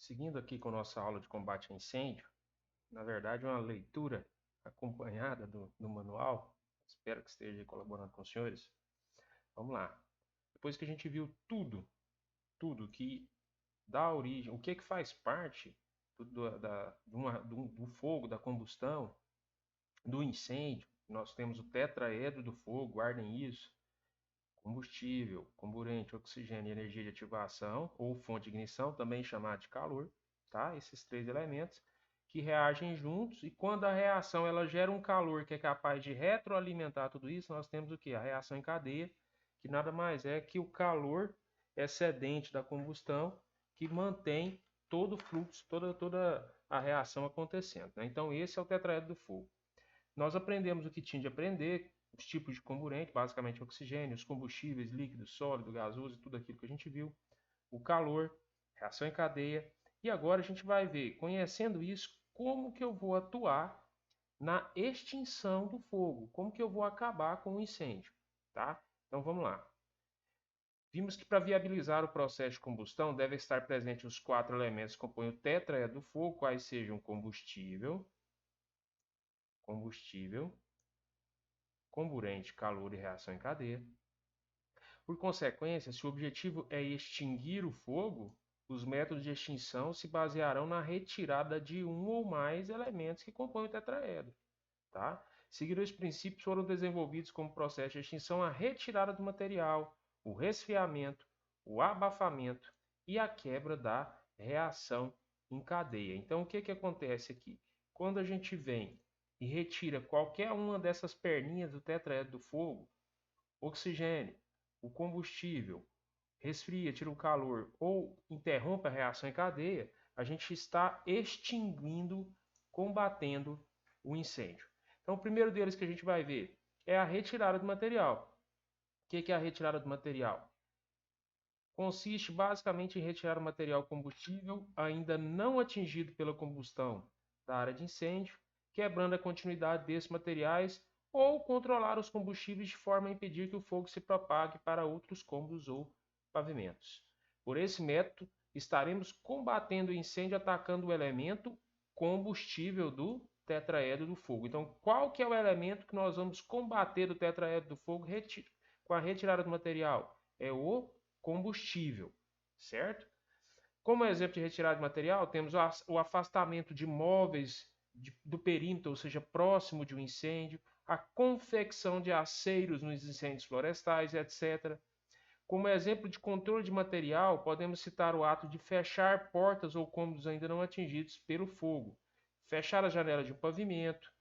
Seguindo aqui com a nossa aula de combate a incêndio, na verdade, uma leitura acompanhada do manual. Espero que esteja colaborando com os senhores. Vamos lá. Depois que a gente viu tudo que dá origem, o que faz parte do fogo, da combustão, do incêndio, nós temos o tetraedro do fogo, guardem isso: combustível, comburente, oxigênio e energia de ativação, ou fonte de ignição, também chamada de calor, tá? Esses três elementos que reagem juntos, e quando a reação ela gera um calor que é capaz de retroalimentar tudo isso, nós temos o que? A reação em cadeia, que nada mais é que o calor excedente da combustão que mantém todo o fluxo, toda a reação acontecendo, né? Então esse é o tetraedro do fogo. Nós aprendemos o que tinha de aprender, os tipos de comburente, basicamente oxigênio, os combustíveis, líquido, sólido, gasoso, tudo aquilo que a gente viu, o calor, reação em cadeia. E agora a gente vai ver, conhecendo isso, como que eu vou atuar na extinção do fogo, como que eu vou acabar com o incêndio, tá? Então vamos lá. Vimos que para viabilizar o processo de combustão devem estar presentes os quatro elementos que compõem o tetraedro do fogo, quais sejam combustível, comburente, calor e reação em cadeia. Por consequência, se o objetivo é extinguir o fogo, os métodos de extinção se basearão na retirada de um ou mais elementos que compõem o tetraedro. Tá? Seguindo esses princípios, foram desenvolvidos como processo de extinção a retirada do material, o resfriamento, o abafamento e a quebra da reação em cadeia. Então, o que acontece aqui? Quando a gente vem e retira qualquer uma dessas perninhas do tetraedro do fogo, oxigênio, o combustível, resfria, tira o calor ou interrompe a reação em cadeia, a gente está extinguindo, combatendo o incêndio. Então, o primeiro deles que a gente vai ver é a retirada do material. O que é a retirada do material? Consiste basicamente em retirar o material combustível ainda não atingido pela combustão da área de incêndio, quebrando a continuidade desses materiais ou controlar os combustíveis de forma a impedir que o fogo se propague para outros cômodos ou pavimentos. Por esse método, estaremos combatendo o incêndio atacando o elemento combustível do tetraedro do fogo. Então, qual que é o elemento que nós vamos combater do tetraedro do fogo com a retirada do material? É o combustível, certo? Como exemplo de retirada de material, temos o afastamento de móveis do perímetro, ou seja, próximo de um incêndio, a confecção de aceiros nos incêndios florestais, etc. Como exemplo de controle de material, podemos citar o ato de fechar portas ou cômodos ainda não atingidos pelo fogo, fechar a janela de um pavimento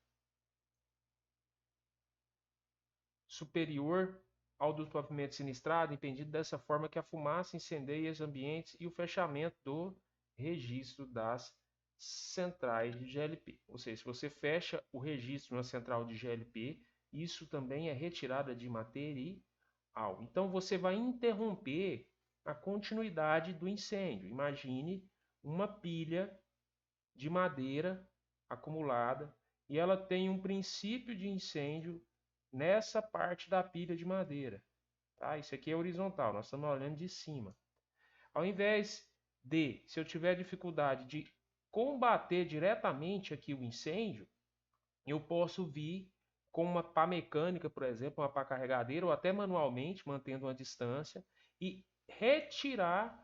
superior ao do pavimento sinistrado, impedindo dessa forma que a fumaça incendeie os ambientes, e o fechamento do registro das centrais de GLP. Ou seja, se você fecha o registro na central de GLP, isso também é retirada de material. Então você vai interromper a continuidade do incêndio. Imagine uma pilha de madeira acumulada e ela tem um princípio de incêndio nessa parte da pilha de madeira. Tá? Isso aqui é horizontal, nós estamos olhando de cima. Ao invés se eu tiver dificuldade de combater diretamente aqui o incêndio, eu posso vir com uma pá mecânica, por exemplo, uma pá carregadeira, ou até manualmente, mantendo uma distância, e retirar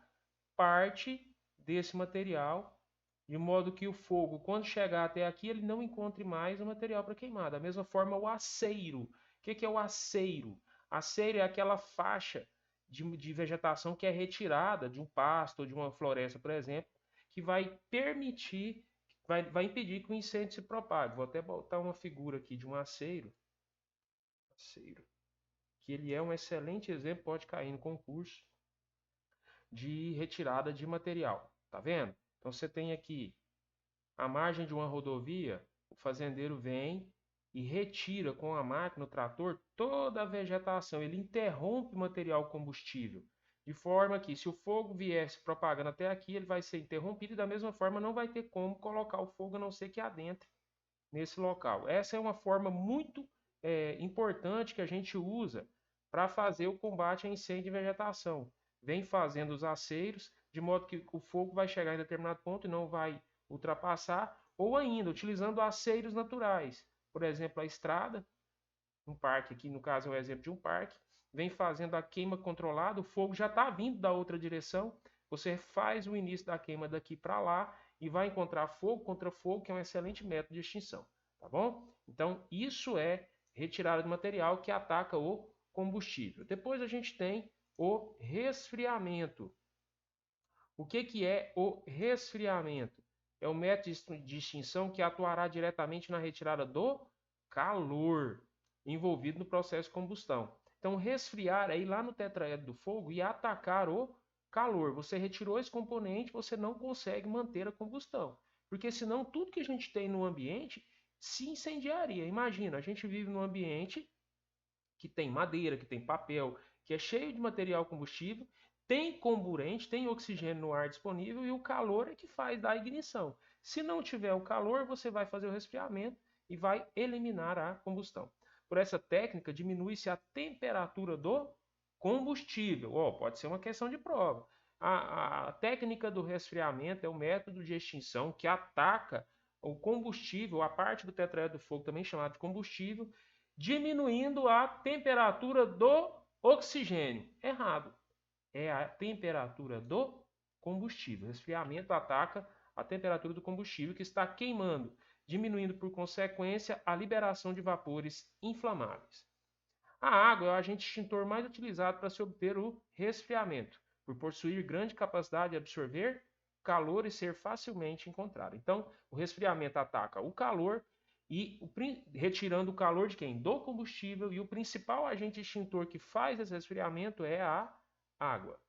parte desse material, de modo que o fogo, quando chegar até aqui, ele não encontre mais o material para queimar. Da mesma forma, o aceiro. O que é o aceiro? Aceiro é aquela faixa de vegetação que é retirada de um pasto ou de uma floresta, por exemplo, que vai permitir, vai impedir que o incêndio se propague. Vou até botar uma figura aqui de um aceiro, que ele é um excelente exemplo, pode cair no concurso, de retirada de material. Tá vendo? Então você tem aqui a margem de uma rodovia, o fazendeiro vem e retira com a máquina, o trator, toda a vegetação. Ele interrompe o material combustível, de forma que se o fogo viesse propagando até aqui, ele vai ser interrompido e da mesma forma não vai ter como colocar o fogo a não ser que adentre nesse local. Essa é uma forma muito importante que a gente usa para fazer o combate a incêndio de vegetação. vem fazendo os aceiros, de modo que o fogo vai chegar em determinado ponto e não vai ultrapassar, ou ainda utilizando aceiros naturais, por exemplo, a estrada, um parque aqui, no caso é o exemplo de um parque, vem fazendo a queima controlada, o fogo já está vindo da outra direção, você faz o início da queima daqui para lá e vai encontrar fogo contra fogo, que é um excelente método de extinção, tá bom? Então, isso é retirada de material que ataca o combustível. Depois a gente tem o resfriamento. O que é o resfriamento? É o método de extinção que atuará diretamente na retirada do calor envolvido no processo de combustão. Então, resfriar é ir lá no tetraedro do fogo e atacar o calor. Você retirou esse componente, você não consegue manter a combustão. Porque senão tudo que a gente tem no ambiente se incendiaria. Imagina, a gente vive num ambiente que tem madeira, que tem papel, que é cheio de material combustível, tem comburente, tem oxigênio no ar disponível e o calor é que faz da ignição. Se não tiver o calor, você vai fazer o resfriamento e vai eliminar a combustão. Por essa técnica, diminui-se a temperatura do combustível. Pode ser uma questão de prova. A técnica do resfriamento é o método de extinção que ataca o combustível, a parte do tetraedro do fogo, também chamado de combustível, diminuindo a temperatura do oxigênio. Errado. É a temperatura do combustível. O resfriamento ataca a temperatura do combustível que está queimando, diminuindo por consequência a liberação de vapores inflamáveis. A água é o agente extintor mais utilizado para se obter o resfriamento, por possuir grande capacidade de absorver calor e ser facilmente encontrado. Então, o resfriamento ataca o calor e retirando o calor de quem? Do combustível, e o principal agente extintor que faz esse resfriamento é a água.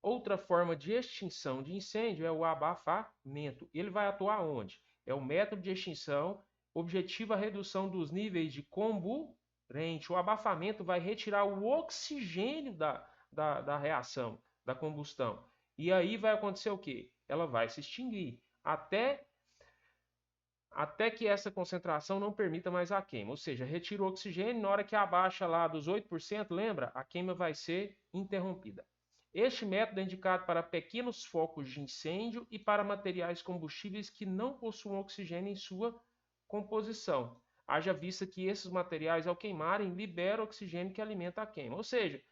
Outra forma de extinção de incêndio é o abafamento. Ele vai atuar onde? É o método de extinção, objetiva a redução dos níveis de comburente. O abafamento vai retirar o oxigênio da reação, da combustão. E aí vai acontecer o quê? Ela vai se extinguir até que essa concentração não permita mais a queima. Ou seja, retira o oxigênio, na hora que abaixa lá dos 8%, lembra? A queima vai ser interrompida. Este método é indicado para pequenos focos de incêndio e para materiais combustíveis que não possuam oxigênio em sua composição. Haja vista que esses materiais, ao queimarem, liberam oxigênio que alimenta a queima. Ou seja,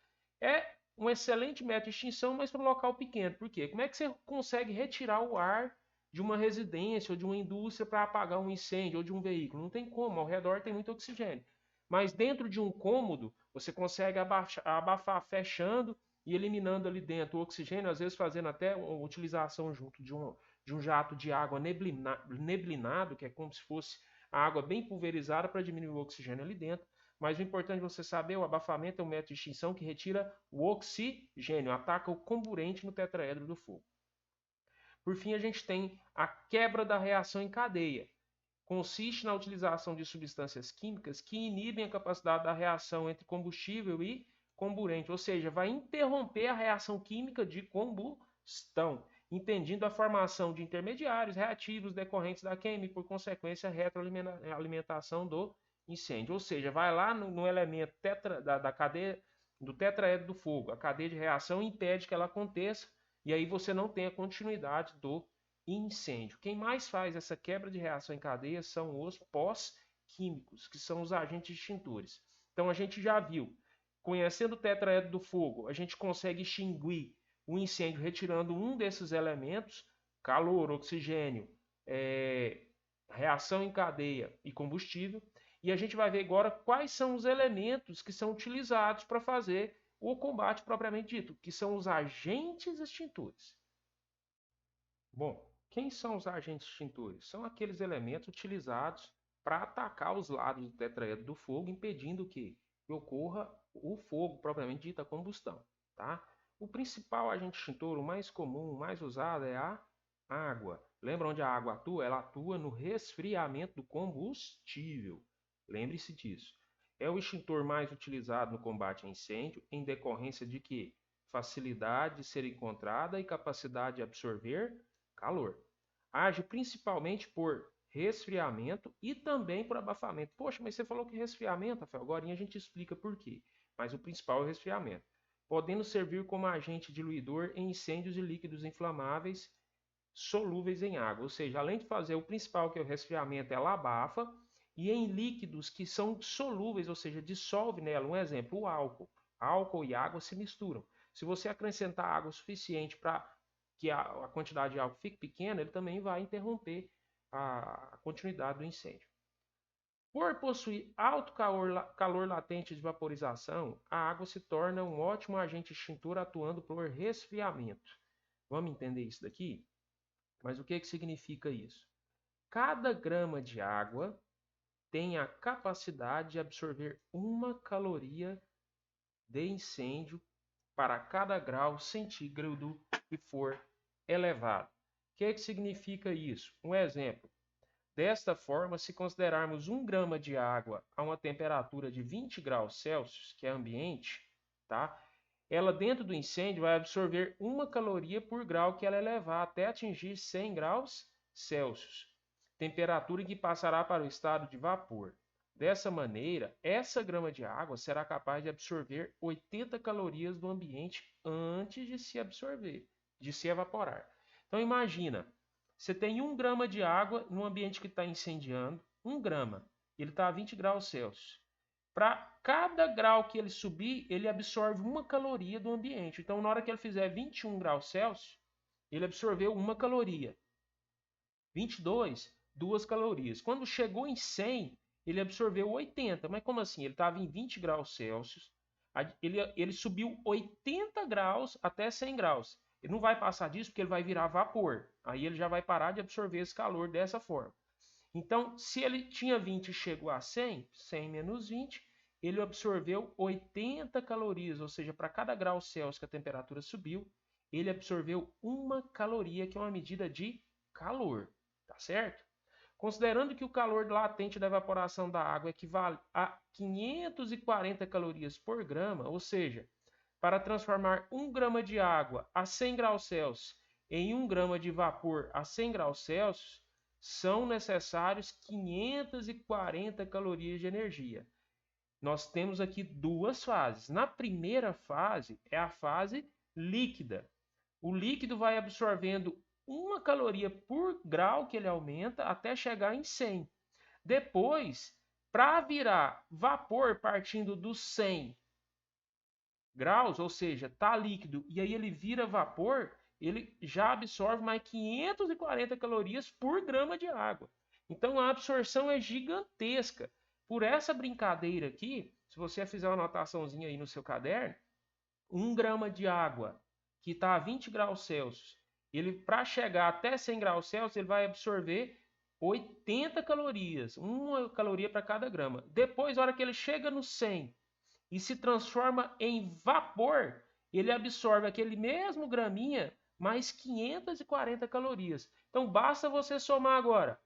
é um excelente método de extinção, mas para um local pequeno. Por quê? Como é que você consegue retirar o ar de uma residência ou de uma indústria para apagar um incêndio ou de um veículo? Não tem como, ao redor tem muito oxigênio. Mas dentro de um cômodo, você consegue abafar fechando e eliminando ali dentro o oxigênio, às vezes fazendo até uma utilização junto de um jato de água neblinado, que é como se fosse a água bem pulverizada para diminuir o oxigênio ali dentro. Mas o importante é você saber, o abafamento é um método de extinção que retira o oxigênio, ataca o comburente no tetraedro do fogo. Por fim, a gente tem a quebra da reação em cadeia. Consiste na utilização de substâncias químicas que inibem a capacidade da reação entre combustível e comburente, ou seja, vai interromper a reação química de combustão, impedindo a formação de intermediários reativos decorrentes da queima e, por consequência, a retroalimentação do incêndio. Ou seja, vai lá no elemento da cadeia do tetraedro do fogo, a cadeia de reação impede que ela aconteça, e aí você não tem a continuidade do incêndio. Quem mais faz essa quebra de reação em cadeia são os pós-químicos, que são os agentes extintores. Então a gente já viu, conhecendo o tetraedro do fogo, a gente consegue extinguir o incêndio retirando um desses elementos, calor, oxigênio, reação em cadeia e combustível. E a gente vai ver agora quais são os elementos que são utilizados para fazer o combate propriamente dito, que são os agentes extintores. Bom, quem são os agentes extintores? São aqueles elementos utilizados para atacar os lados do tetraedro do fogo, impedindo que ocorra o fogo propriamente dito, a combustão. Tá? O principal agente extintor, o mais comum, o mais usado é a água. Lembra onde a água atua? Ela atua no resfriamento do combustível. Lembre-se disso. É o extintor mais utilizado no combate a incêndio, em decorrência de que facilidade de ser encontrada e capacidade de absorver calor. Age principalmente por resfriamento e também por abafamento. Poxa, mas você falou que resfriamento, Rafael, agora a gente explica por quê. Mas o principal é o resfriamento. podendo servir como agente diluidor em incêndios de líquidos inflamáveis solúveis em água. Ou seja, além de fazer o principal, que é o resfriamento, ela abafa, e em líquidos que são solúveis, ou seja, dissolve nela. Um exemplo, o álcool. Álcool e água se misturam. Se você acrescentar água suficiente para que a quantidade de álcool fique pequena, ele também vai interromper a continuidade do incêndio. Por possuir alto calor latente de vaporização, a água se torna um ótimo agente extintor atuando por resfriamento. Vamos entender isso daqui? Mas o que significa isso? Cada grama de água tem a capacidade de absorver 1 caloria de incêndio para cada grau centígrado que for elevado. O que significa isso? Um exemplo. Desta forma, se considerarmos 1 grama de água a uma temperatura de 20 graus Celsius, que é ambiente, tá? Ela dentro do incêndio vai absorver 1 caloria por grau que ela elevar até atingir 100 graus Celsius, temperatura em que passará para o estado de vapor. Dessa maneira, essa grama de água será capaz de absorver 80 calorias do ambiente antes de se absorver, de se evaporar. Então imagina, você tem 1 grama de água no ambiente que está incendiando, 1 grama, ele está a 20 graus Celsius. Para cada grau que ele subir, ele absorve 1 caloria do ambiente. Então, na hora que ele fizer 21 graus Celsius, ele absorveu 1 caloria. 22, 2 calorias. Quando chegou em 100, ele absorveu 80. Mas como assim? Ele estava em 20 graus Celsius, ele subiu 80 graus até 100 graus. Ele não vai passar disso porque ele vai virar vapor. Aí ele já vai parar de absorver esse calor dessa forma. Então, se ele tinha 20 e chegou a 100, 100 menos 20, ele absorveu 80 calorias, ou seja, para cada grau Celsius que a temperatura subiu, ele absorveu 1 caloria, que é uma medida de calor, tá certo? Considerando que o calor latente da evaporação da água equivale a 540 calorias por grama, ou seja, para transformar 1 grama de água a 100 graus Celsius em 1 grama de vapor a 100 graus Celsius, são necessários 540 calorias de energia. Nós temos aqui 2 fases. Na primeira fase é a fase líquida. O líquido vai absorvendo 1 caloria por grau que ele aumenta até chegar em 100. Depois, para virar vapor partindo dos 100 graus, ou seja, está líquido e aí ele vira vapor, ele já absorve mais 540 calorias por grama de água. Então a absorção é gigantesca. Por essa brincadeira aqui, se você fizer uma anotaçãozinha aí no seu caderno, 1 grama de água que está a 20 graus Celsius, ele para chegar até 100 graus Celsius, ele vai absorver 80 calorias, 1 caloria para cada grama. Depois, na hora que ele chega no 100 e se transforma em vapor, ele absorve aquele mesmo graminha mais 540 calorias. Então basta você somar agora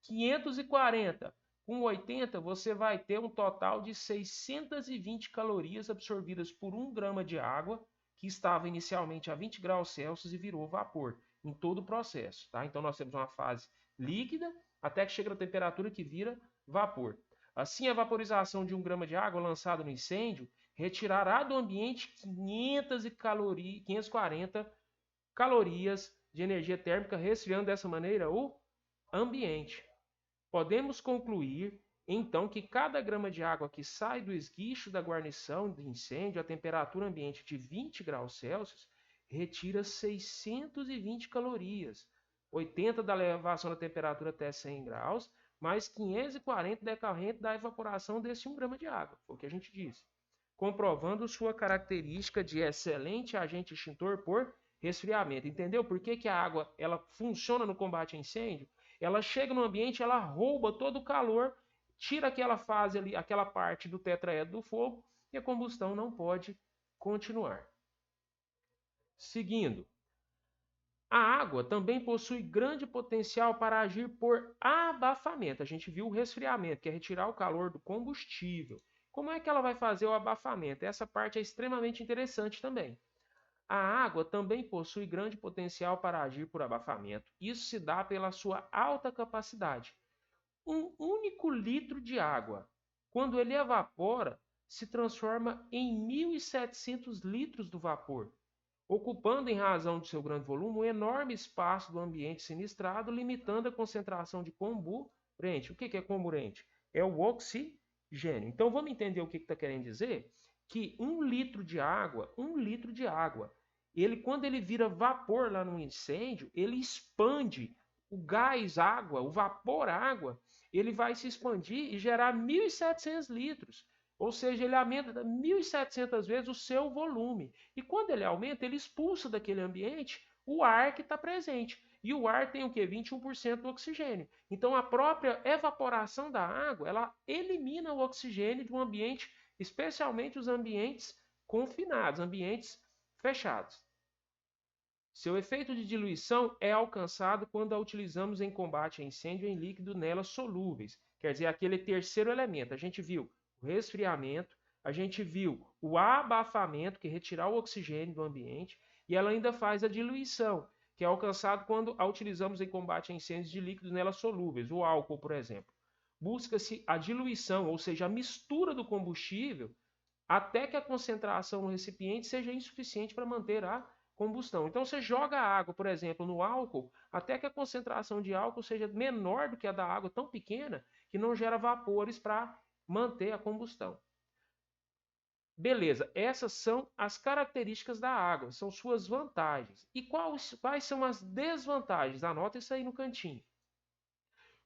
540 com 80, você vai ter um total de 620 calorias absorvidas por 1 grama de água que estava inicialmente a 20 graus Celsius e virou vapor em todo o processo. Tá? Então nós temos uma fase líquida até que chega na temperatura que vira vapor. Assim, a vaporização de 1 grama de água lançada no incêndio retirará do ambiente 540 calorias de energia térmica, resfriando dessa maneira o ambiente. Podemos concluir, então, que cada grama de água que sai do esguicho da guarnição de incêndio a temperatura ambiente de 20 graus Celsius retira 620 calorias, 80 da elevação da temperatura até 100 graus, mais 540 decorrente da evaporação desse 1 grama de água, foi o que a gente disse, comprovando sua característica de excelente agente extintor por resfriamento. Entendeu por que a água ela funciona no combate a incêndio? Ela chega no ambiente, ela rouba todo o calor, tira aquela fase ali, aquela parte do tetraedro do fogo e a combustão não pode continuar. Seguindo, a água também possui grande potencial para agir por abafamento. A gente viu o resfriamento, que é retirar o calor do combustível. Como é que ela vai fazer o abafamento? Essa parte é extremamente interessante também. A água também possui grande potencial para agir por abafamento. Isso se dá pela sua alta capacidade. Um único litro de água, quando ele evapora, se transforma em 1.700 litros do vapor, ocupando, em razão de seu grande volume, um enorme espaço do ambiente sinistrado, limitando a concentração de comburente. O que é comburente? É o oxigênio. Então vamos entender o que está querendo dizer? Que 1 litro de água, ele, quando ele vira vapor lá no incêndio, ele expande o gás água, o vapor água, ele vai se expandir e gerar 1.700 litros. Ou seja, ele aumenta 1.700 vezes o seu volume. E quando ele aumenta, ele expulsa daquele ambiente o ar que está presente. E o ar tem o quê? 21% do oxigênio. Então, a própria evaporação da água, ela elimina o oxigênio de um ambiente, especialmente os ambientes confinados, ambientes fechados. Seu efeito de diluição é alcançado quando a utilizamos em combate a incêndio em líquido nelas solúveis. Quer dizer, aquele terceiro elemento. A gente viu o resfriamento, a gente viu o abafamento, que é retirar o oxigênio do ambiente, e ela ainda faz a diluição, que é alcançado quando a utilizamos em combate a incêndios de líquidos nelas solúveis, o álcool, por exemplo. Busca-se a diluição, ou seja, a mistura do combustível, até que a concentração no recipiente seja insuficiente para manter a combustão. Então você joga a água, por exemplo, no álcool, até que a concentração de álcool seja menor do que a da água, tão pequena que não gera vapores para manter a combustão. Beleza, essas são as características da água, são suas vantagens. E quais são as desvantagens? Anota isso aí no cantinho.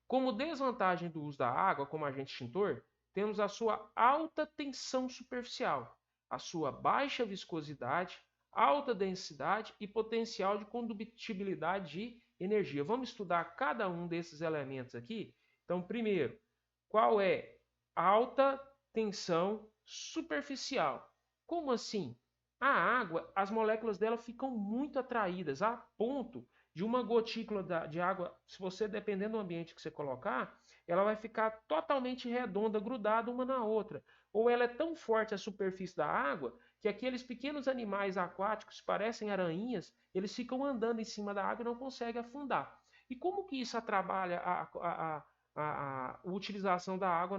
Como desvantagem do uso da água como agente extintor, temos a sua alta tensão superficial, a sua baixa viscosidade, alta densidade e potencial de condutibilidade de energia. Vamos estudar cada um desses elementos aqui? Então, primeiro, qual é a alta tensão superficial? Como assim? A água, as moléculas dela ficam muito atraídas a ponto de uma gotícula de água, se você, dependendo do ambiente que você colocar, ela vai ficar totalmente redonda, grudada uma na outra. Ou ela é tão forte a superfície da água que aqueles pequenos animais aquáticos, parecem aranhas, eles ficam andando em cima da água e não conseguem afundar. E como que isso atrapalha a utilização da água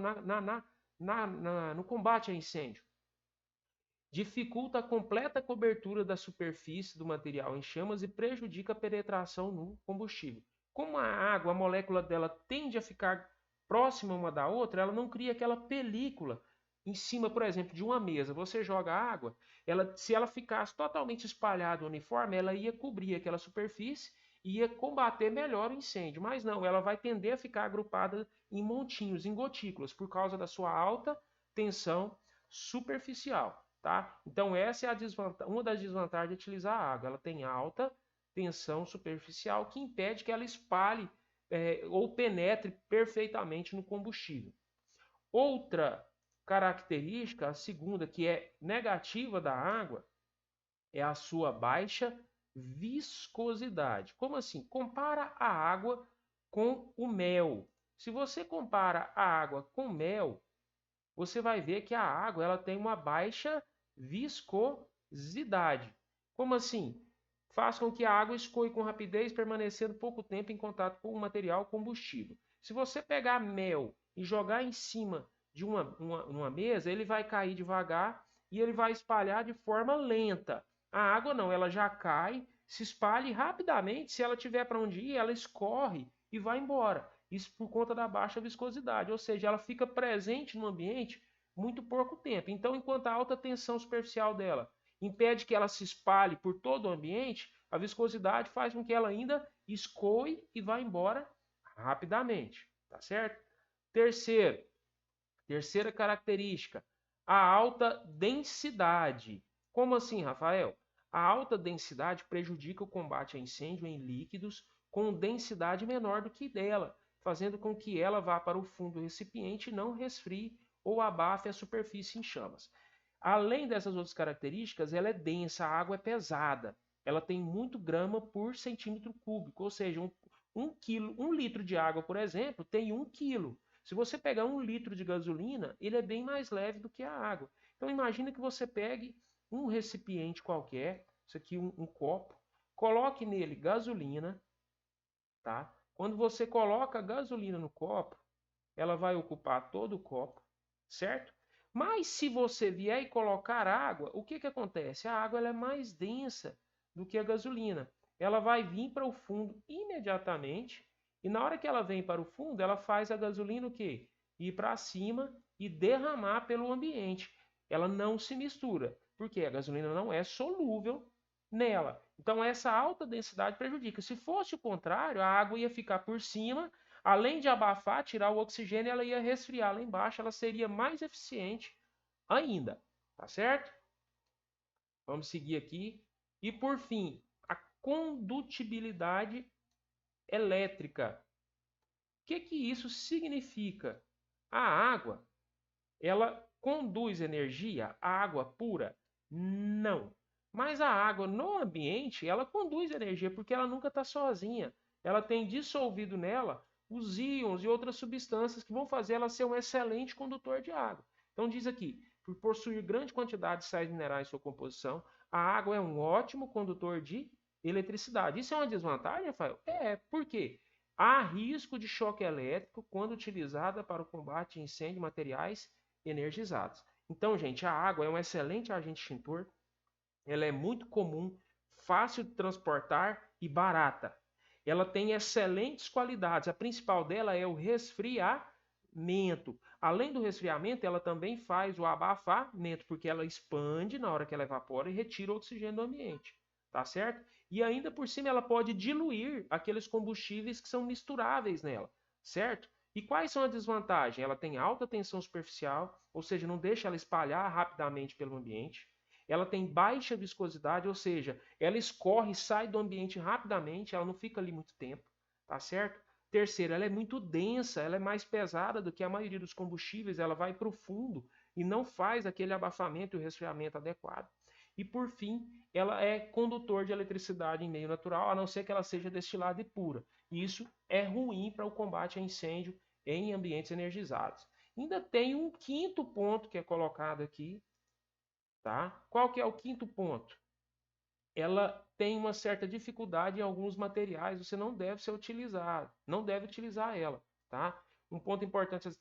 no combate a incêndio? Dificulta a completa cobertura da superfície do material em chamas e prejudica a penetração no combustível. Como a água, a molécula dela tende a ficar próxima uma da outra, ela não cria aquela película em cima, por exemplo, de uma mesa. Você joga água, se ela ficasse totalmente espalhada, uniforme, ela ia cobrir aquela superfície e ia combater melhor o incêndio. Mas não, ela vai tender a ficar agrupada em montinhos, em gotículas, por causa da sua alta tensão superficial. Tá? Então, essa é uma das desvantagens de utilizar a água. Ela tem alta tensão superficial que impede que ela espalhe ou penetre perfeitamente no combustível. Outra característica, a segunda, que é negativa da água, é a sua baixa viscosidade. Como assim? Compara a água com o mel. Se você compara a água com mel, você vai ver que a água ela tem uma baixa viscosidade. Como assim? Faz com que a água escoe com rapidez, permanecendo pouco tempo em contato com o material combustível. Se você pegar mel e jogar em cima de uma mesa, ele vai cair devagar e ele vai espalhar de forma lenta. A água não, ela já cai, se espalha e rapidamente, se ela tiver para onde ir, ela escorre e vai embora. Isso por conta da baixa viscosidade, ou seja, ela fica presente no ambiente muito pouco tempo. Então, enquanto a alta tensão superficial dela impede que ela se espalhe por todo o ambiente, a viscosidade faz com que ela ainda escoe e vá embora rapidamente, tá certo? Terceira característica, a alta densidade. Como assim, Rafael? A alta densidade prejudica o combate a incêndio em líquidos com densidade menor do que dela, fazendo com que ela vá para o fundo do recipiente e não resfrie ou abafe a superfície em chamas. Além dessas outras características, ela é densa, a água é pesada. Ela tem muito grama por centímetro cúbico, ou seja, um litro de água, por exemplo, tem 1 quilo. Se você pegar 1 litro de gasolina, ele é bem mais leve do que a água. Então imagina que você pegue um recipiente qualquer, isso aqui um copo, coloque nele gasolina, tá? Quando você coloca a gasolina no copo, ela vai ocupar todo o copo, certo? Mas se você vier e colocar água, o que acontece? A água ela é mais densa do que a gasolina. Ela vai vir para o fundo imediatamente e na hora que ela vem para o fundo, ela faz a gasolina o quê? Ir para cima e derramar pelo ambiente. Ela não se mistura, porque a gasolina não é solúvel nela. Então essa alta densidade prejudica. Se fosse o contrário, a água ia ficar por cima, além de abafar, tirar o oxigênio, ela ia resfriar lá embaixo, ela seria mais eficiente ainda, tá certo? Vamos seguir aqui. E por fim, a condutibilidade elétrica. O que isso significa? A água, ela conduz energia? A água pura? Não. Mas a água no ambiente, ela conduz energia porque ela nunca está sozinha. Ela tem dissolvido nela os íons e outras substâncias que vão fazer ela ser um excelente condutor de água. Então diz aqui, por possuir grande quantidade de sais minerais em sua composição, a água é um ótimo condutor de eletricidade. Isso é uma desvantagem, Rafael? É, por quê? Há risco de choque elétrico quando utilizada para o combate de incêndio de materiais energizados. Então, gente, a água é um excelente agente extintor, ela é muito comum, fácil de transportar e barata. Ela tem excelentes qualidades. A principal dela é o resfriamento. Além do resfriamento, ela também faz o abafamento, porque ela expande na hora que ela evapora e retira o oxigênio do ambiente. Tá certo? E ainda por cima ela pode diluir aqueles combustíveis que são misturáveis nela, certo? E quais são as desvantagens? Ela tem alta tensão superficial, ou seja, não deixa ela espalhar rapidamente pelo ambiente. Ela tem baixa viscosidade, ou seja, ela escorre e sai do ambiente rapidamente, ela não fica ali muito tempo, tá certo? Terceiro, ela é muito densa, ela é mais pesada do que a maioria dos combustíveis, ela vai para o fundo e não faz aquele abafamento e o resfriamento adequado. E por fim, ela é condutor de eletricidade em meio natural, a não ser que ela seja destilada e pura. Isso é ruim para o combate a incêndio em ambientes energizados. Ainda tem um quinto ponto que é colocado aqui, tá? Qual que é o quinto ponto? Ela tem uma certa dificuldade em alguns materiais, você não deve ser utilizado, não deve utilizar ela, tá? Um ponto importante a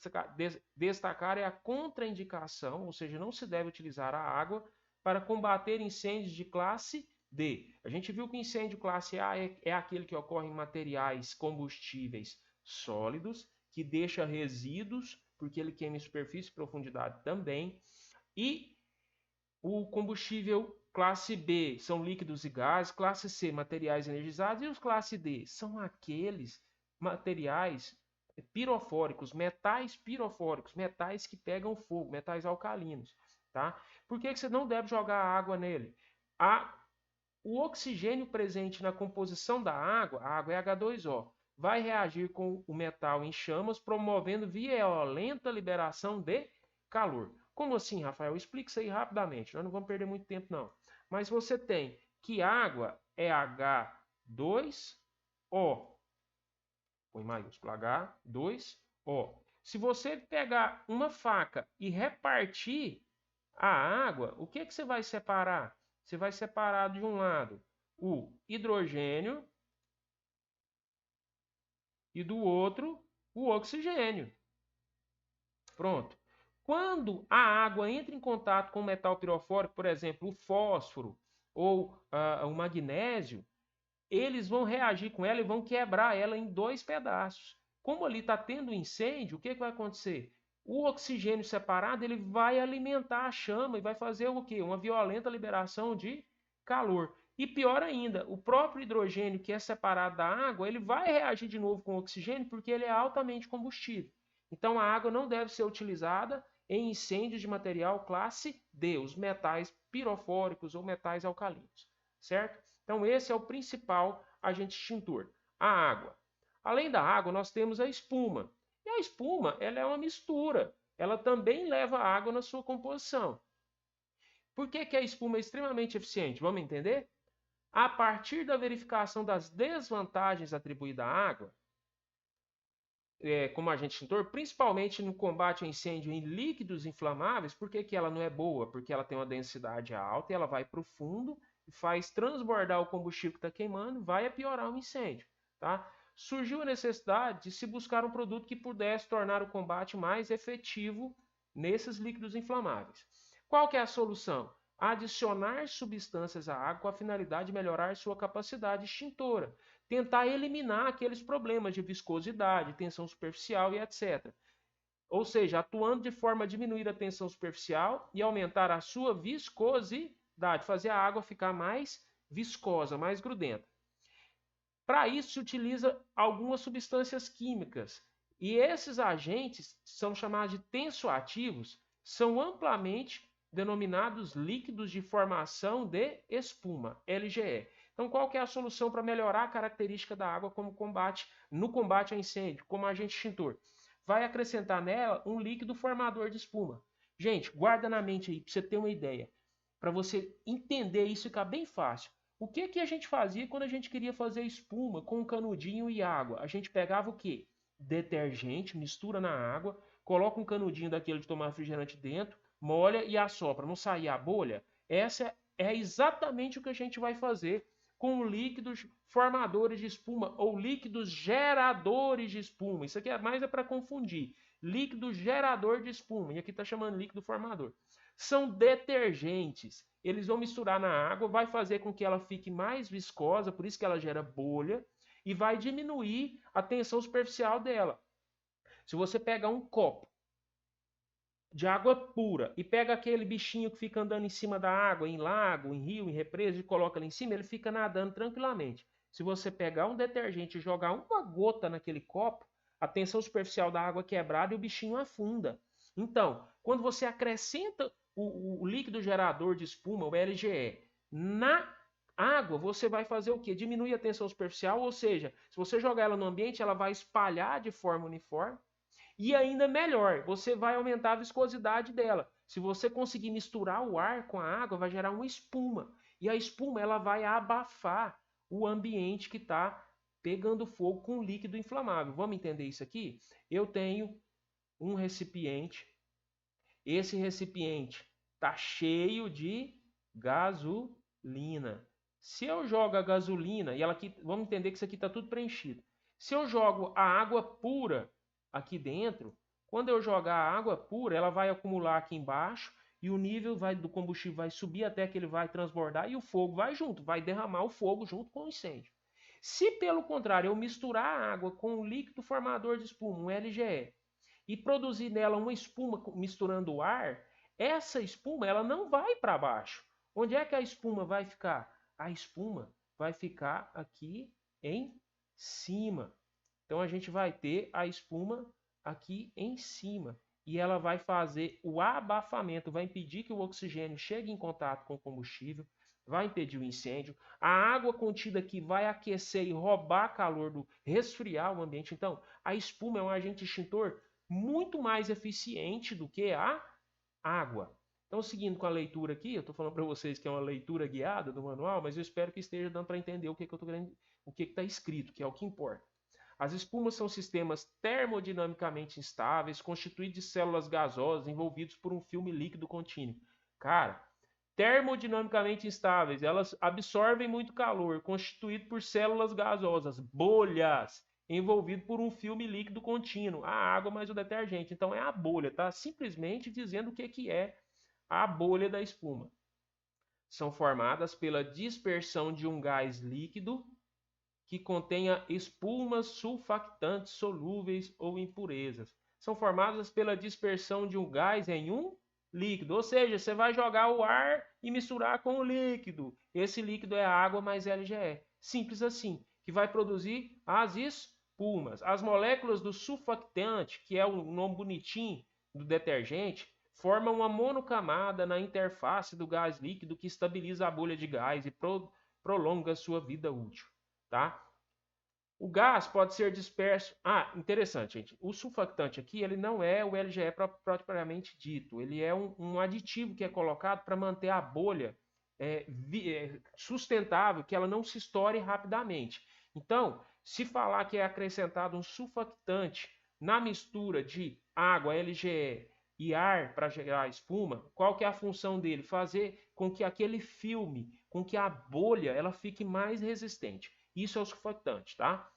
destacar é a contraindicação, ou seja, não se deve utilizar a água para combater incêndios de classe D. A gente viu que o incêndio classe A é aquele que ocorre em materiais combustíveis sólidos, que deixa resíduos, porque ele queima em superfície e profundidade também, e o combustível classe B são líquidos e gases, classe C, materiais energizados, e os classe D são aqueles materiais pirofóricos, metais que pegam fogo, metais alcalinos, tá? Por que você não deve jogar água nele? O oxigênio presente na composição da água, a água é H2O, vai reagir com o metal em chamas, promovendo violenta liberação de calor. Como assim, Rafael? Explica isso aí rapidamente. Nós não vamos perder muito tempo, não. Mas você tem que água é H2O. Põe maiúsculo H2O. Se você pegar uma faca e repartir a água, o que você vai separar? Você vai separar de um lado o hidrogênio e do outro o oxigênio. Pronto. Quando a água entra em contato com o metal pirofórico, por exemplo, o fósforo ou o magnésio, eles vão reagir com ela e vão quebrar ela em dois pedaços. Como ali está tendo incêndio, o que vai acontecer? O oxigênio separado ele vai alimentar a chama e vai fazer o quê? Uma violenta liberação de calor. E pior ainda, o próprio hidrogênio que é separado da água, ele vai reagir de novo com o oxigênio porque ele é altamente combustível. Então a água não deve ser utilizada em incêndios de material classe D, os metais pirofóricos ou metais alcalinos, certo? Então esse é o principal agente extintor, a água. Além da água, nós temos a espuma. E a espuma, ela é uma mistura. Ela também leva água na sua composição. Por que a espuma é extremamente eficiente? Vamos entender? A partir da verificação das desvantagens atribuídas à água, como agente extintor, principalmente no combate ao incêndio em líquidos inflamáveis, por que ela não é boa? Porque ela tem uma densidade alta e ela vai para o fundo e faz transbordar o combustível que está queimando, vai piorar o incêndio. Tá? Surgiu a necessidade de se buscar um produto que pudesse tornar o combate mais efetivo nesses líquidos inflamáveis. Qual que é a solução? Adicionar substâncias à água com a finalidade de melhorar sua capacidade extintora. Tentar eliminar aqueles problemas de viscosidade, tensão superficial e etc. Ou seja, atuando de forma a diminuir a tensão superficial e aumentar a sua viscosidade, fazer a água ficar mais viscosa, mais grudenta. Para isso se utiliza algumas substâncias químicas. E esses agentes são chamados de tensoativos, são amplamente denominados líquidos de formação de espuma, LGE. Então, qual que é a solução para melhorar a característica da água no combate a incêndio, como agente extintor? Vai acrescentar nela um líquido formador de espuma. Gente, guarda na mente aí, para você ter uma ideia. Para você entender isso, ficar bem fácil. O que a gente fazia quando a gente queria fazer espuma com um canudinho e água? A gente pegava o quê? Detergente, mistura na água, coloca um canudinho daquele de tomar refrigerante dentro, molha e assopra, não sair a bolha. Essa é exatamente o que a gente vai fazer com líquidos formadores de espuma ou líquidos geradores de espuma. Isso aqui é mais para confundir. Líquido gerador de espuma, e aqui está chamando líquido formador. São detergentes. Eles vão misturar na água, vai fazer com que ela fique mais viscosa, por isso que ela gera bolha, e vai diminuir a tensão superficial dela. Se você pegar um copo de água pura e pega aquele bichinho que fica andando em cima da água, em lago, em rio, em represa, e coloca ali em cima, ele fica nadando tranquilamente. Se você pegar um detergente e jogar uma gota naquele copo, a tensão superficial da água é quebrada e o bichinho afunda. Então, quando você acrescenta o líquido gerador de espuma, o LGE, na água, você vai fazer o quê? Diminuir a tensão superficial, ou seja, se você jogar ela no ambiente, ela vai espalhar de forma uniforme. E ainda melhor, você vai aumentar a viscosidade dela. Se você conseguir misturar o ar com a água, vai gerar uma espuma. E a espuma ela vai abafar o ambiente que está pegando fogo com líquido inflamável. Vamos entender isso aqui? Eu tenho um recipiente. Esse recipiente está cheio de gasolina. Se eu jogo a gasolina, e ela aqui, vamos entender que isso aqui está tudo preenchido. Se eu jogo a água pura aqui dentro, quando eu jogar a água pura, ela vai acumular aqui embaixo e o nível do combustível vai subir até que ele vai transbordar e o fogo vai junto, vai derramar o fogo junto com o incêndio. Se pelo contrário eu misturar a água com um líquido formador de espuma, um LGE, e produzir nela uma espuma misturando o ar, essa espuma ela não vai para baixo. Onde é que a espuma vai ficar? A espuma vai ficar aqui em cima. Então a gente vai ter a espuma aqui em cima e ela vai fazer o abafamento, vai impedir que o oxigênio chegue em contato com o combustível, vai impedir o incêndio. A água contida aqui vai aquecer e roubar calor, resfriar o ambiente. Então, a espuma é um agente extintor muito mais eficiente do que a água. Então, seguindo com a leitura aqui, eu estou falando para vocês que é uma leitura guiada do manual, mas eu espero que esteja dando para entender o que está escrito, que é o que importa. As espumas são sistemas termodinamicamente instáveis, constituídos de células gasosas envolvidos por um filme líquido contínuo. Cara, termodinamicamente instáveis, elas absorvem muito calor, constituído por células gasosas, bolhas, envolvido por um filme líquido contínuo, a água mais o detergente. Então é a bolha, tá? Simplesmente dizendo o que é a bolha da espuma. São formadas pela dispersão de um gás líquido que contenha espumas sulfactantes solúveis ou impurezas. São formadas pela dispersão de um gás em um líquido, ou seja, você vai jogar o ar e misturar com o líquido. Esse líquido é a água mais LGE. Simples assim, que vai produzir as espumas. As moléculas do sulfactante, que é o nome bonitinho do detergente, formam uma monocamada na interface do gás líquido que estabiliza a bolha de gás e prolonga sua vida útil. Tá? O gás pode ser disperso. Interessante, gente. O sulfactante aqui, ele não é o LGE propriamente dito. Ele é um aditivo que é colocado para manter a bolha sustentável, que ela não se estoure rapidamente. Então, se falar que é acrescentado um sulfactante na mistura de água, LGE e ar para gerar espuma, qual que é a função dele? Fazer com que aquele filme, com que a bolha, ela fique mais resistente. Isso é o sulfactante, tá?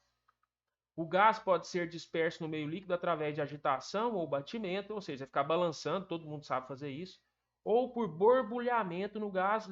O gás pode ser disperso no meio líquido através de agitação ou batimento, ou seja, ficar balançando, todo mundo sabe fazer isso, ou por borbulhamento no gás,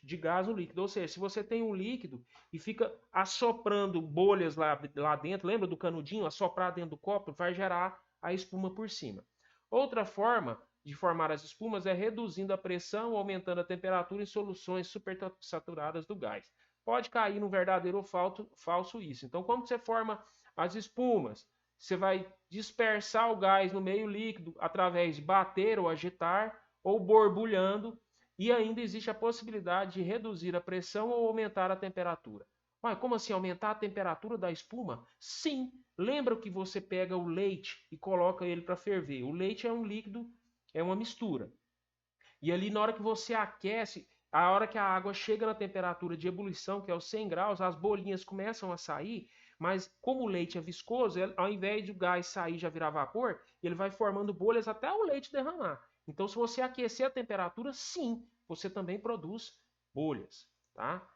de gás no líquido. Ou seja, se você tem um líquido e fica assoprando bolhas lá dentro, lembra do canudinho? Assoprar dentro do copo, vai gerar a espuma por cima. Outra forma de formar as espumas é reduzindo a pressão, aumentando a temperatura em soluções supersaturadas do gás. Pode cair no verdadeiro ou falso isso. Então, como você forma as espumas? Você vai dispersar o gás no meio líquido através de bater ou agitar, ou borbulhando, e ainda existe a possibilidade de reduzir a pressão ou aumentar a temperatura. Mas como assim aumentar a temperatura da espuma? Sim, lembra que você pega o leite e coloca ele para ferver. O leite é um líquido, é uma mistura. E ali na hora que você aquece, a hora que a água chega na temperatura de ebulição, que é os 100 graus, as bolinhas começam a sair, mas como o leite é viscoso, ao invés de o gás sair e já virar vapor, ele vai formando bolhas até o leite derramar. Então, se você aquecer a temperatura, sim, você também produz bolhas, tá?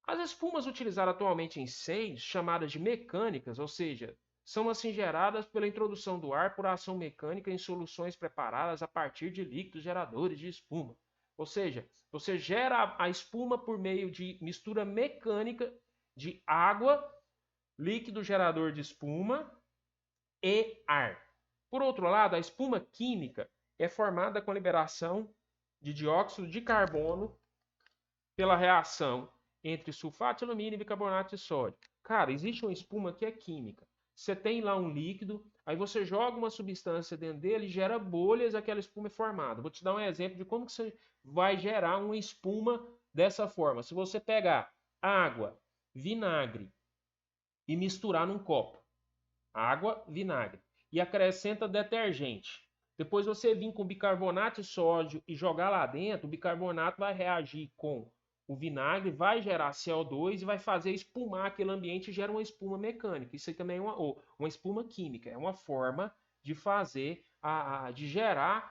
As espumas utilizadas atualmente em incêndios, chamadas de mecânicas, ou seja, são assim geradas pela introdução do ar por ação mecânica em soluções preparadas a partir de líquidos geradores de espuma. Ou seja, você gera a espuma por meio de mistura mecânica de água, líquido gerador de espuma e ar. Por outro lado, a espuma química é formada com a liberação de dióxido de carbono pela reação entre sulfato de alumínio e bicarbonato de sódio. Cara, existe uma espuma que é química. Você tem lá um líquido, aí você joga uma substância dentro dele e gera bolhas, aquela espuma é formada. Vou te dar um exemplo de como que você vai gerar uma espuma dessa forma. Se você pegar água, vinagre e misturar num copo, água, vinagre, e acrescenta detergente. Depois você vir com bicarbonato de sódio e jogar lá dentro, o bicarbonato vai reagir com o vinagre, vai gerar CO2 e vai fazer espumar aquele ambiente e gera uma espuma mecânica. Isso aí também é uma espuma química, é uma forma de fazer, de gerar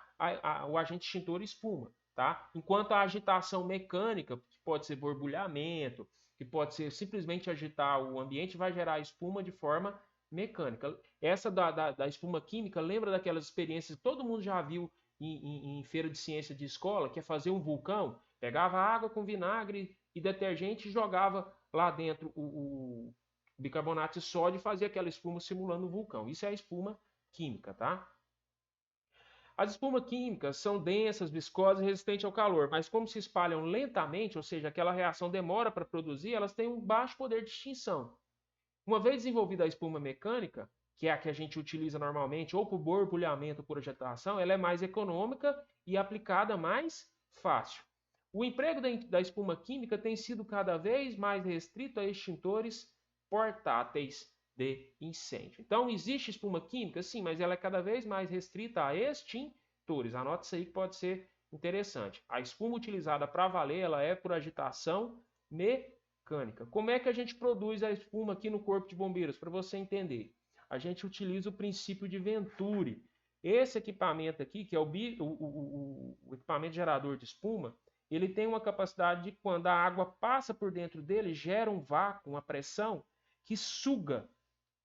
o agente extintor espuma. Tá? Enquanto a agitação mecânica, que pode ser borbulhamento, que pode ser simplesmente agitar o ambiente, vai gerar espuma de forma mecânica. Essa da espuma química lembra daquelas experiências que todo mundo já viu em feira de ciência de escola, que é fazer um vulcão, pegava água com vinagre e detergente e jogava lá dentro o bicarbonato de sódio e fazia aquela espuma simulando um vulcão. Isso é a espuma química, tá? As espumas químicas são densas, viscosas e resistentes ao calor, mas como se espalham lentamente, ou seja, aquela reação demora para produzir, elas têm um baixo poder de extinção. Uma vez desenvolvida a espuma mecânica, que é a que a gente utiliza normalmente, ou por borbulhamento ou por agitação, ela é mais econômica e aplicada mais fácil. O emprego da espuma química tem sido cada vez mais restrito a extintores portáteis de incêndio. Então, existe espuma química? Sim, mas ela é cada vez mais restrita a extintores. Anote isso aí que pode ser interessante. A espuma utilizada para valer, ela é por agitação mecânica. Como é que a gente produz a espuma aqui no Corpo de Bombeiros? Para você entender. A gente utiliza o princípio de Venturi. Esse equipamento aqui, que é o equipamento gerador de espuma, ele tem uma capacidade de, quando a água passa por dentro dele, gera um vácuo, uma pressão, que suga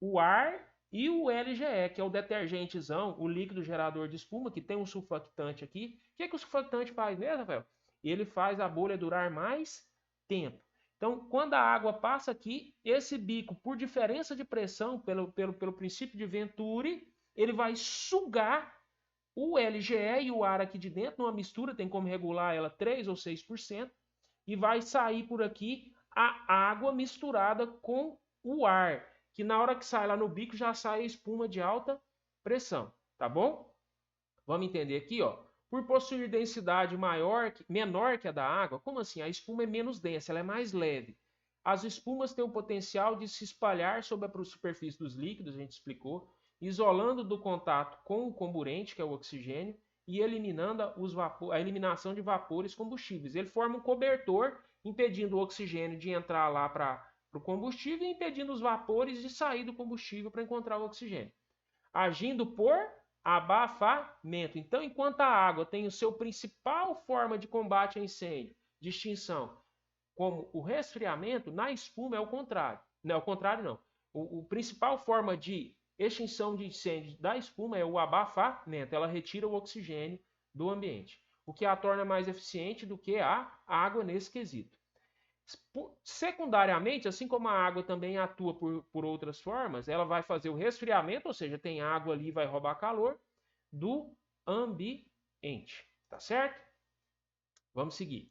o ar e o LGE, que é o detergentezão, o líquido gerador de espuma, que tem um surfactante aqui. O que o surfactante faz mesmo, Rafael? Ele faz a bolha durar mais tempo. Então, quando a água passa aqui, esse bico, por diferença de pressão, pelo princípio de Venturi, ele vai sugar o LGE e o ar aqui de dentro, numa mistura, tem como regular ela 3 ou 6%, e vai sair por aqui a água misturada com o ar, que na hora que sai lá no bico já sai a espuma de alta pressão, tá bom? Vamos entender aqui, ó. Por possuir densidade menor que a da água, como assim? A espuma é menos densa, ela é mais leve. As espumas têm o potencial de se espalhar sobre a superfície dos líquidos, a gente explicou, isolando do contato com o comburente, que é o oxigênio, e eliminando a eliminação de vapores combustíveis. Ele forma um cobertor, impedindo o oxigênio de entrar lá para o combustível e impedindo os vapores de sair do combustível para encontrar o oxigênio. Agindo por abafamento. Então, enquanto a água tem o seu principal forma de combate a incêndio, de extinção, como o resfriamento, na espuma é o contrário. Não, ao contrário, não. O principal forma de extinção de incêndio da espuma é o abafamento. Ela retira o oxigênio do ambiente, o que a torna mais eficiente do que a água nesse quesito. Secundariamente, assim como a água também atua por outras formas, ela vai fazer o resfriamento, ou seja, tem água ali, vai roubar calor do ambiente. Tá certo? Vamos seguir.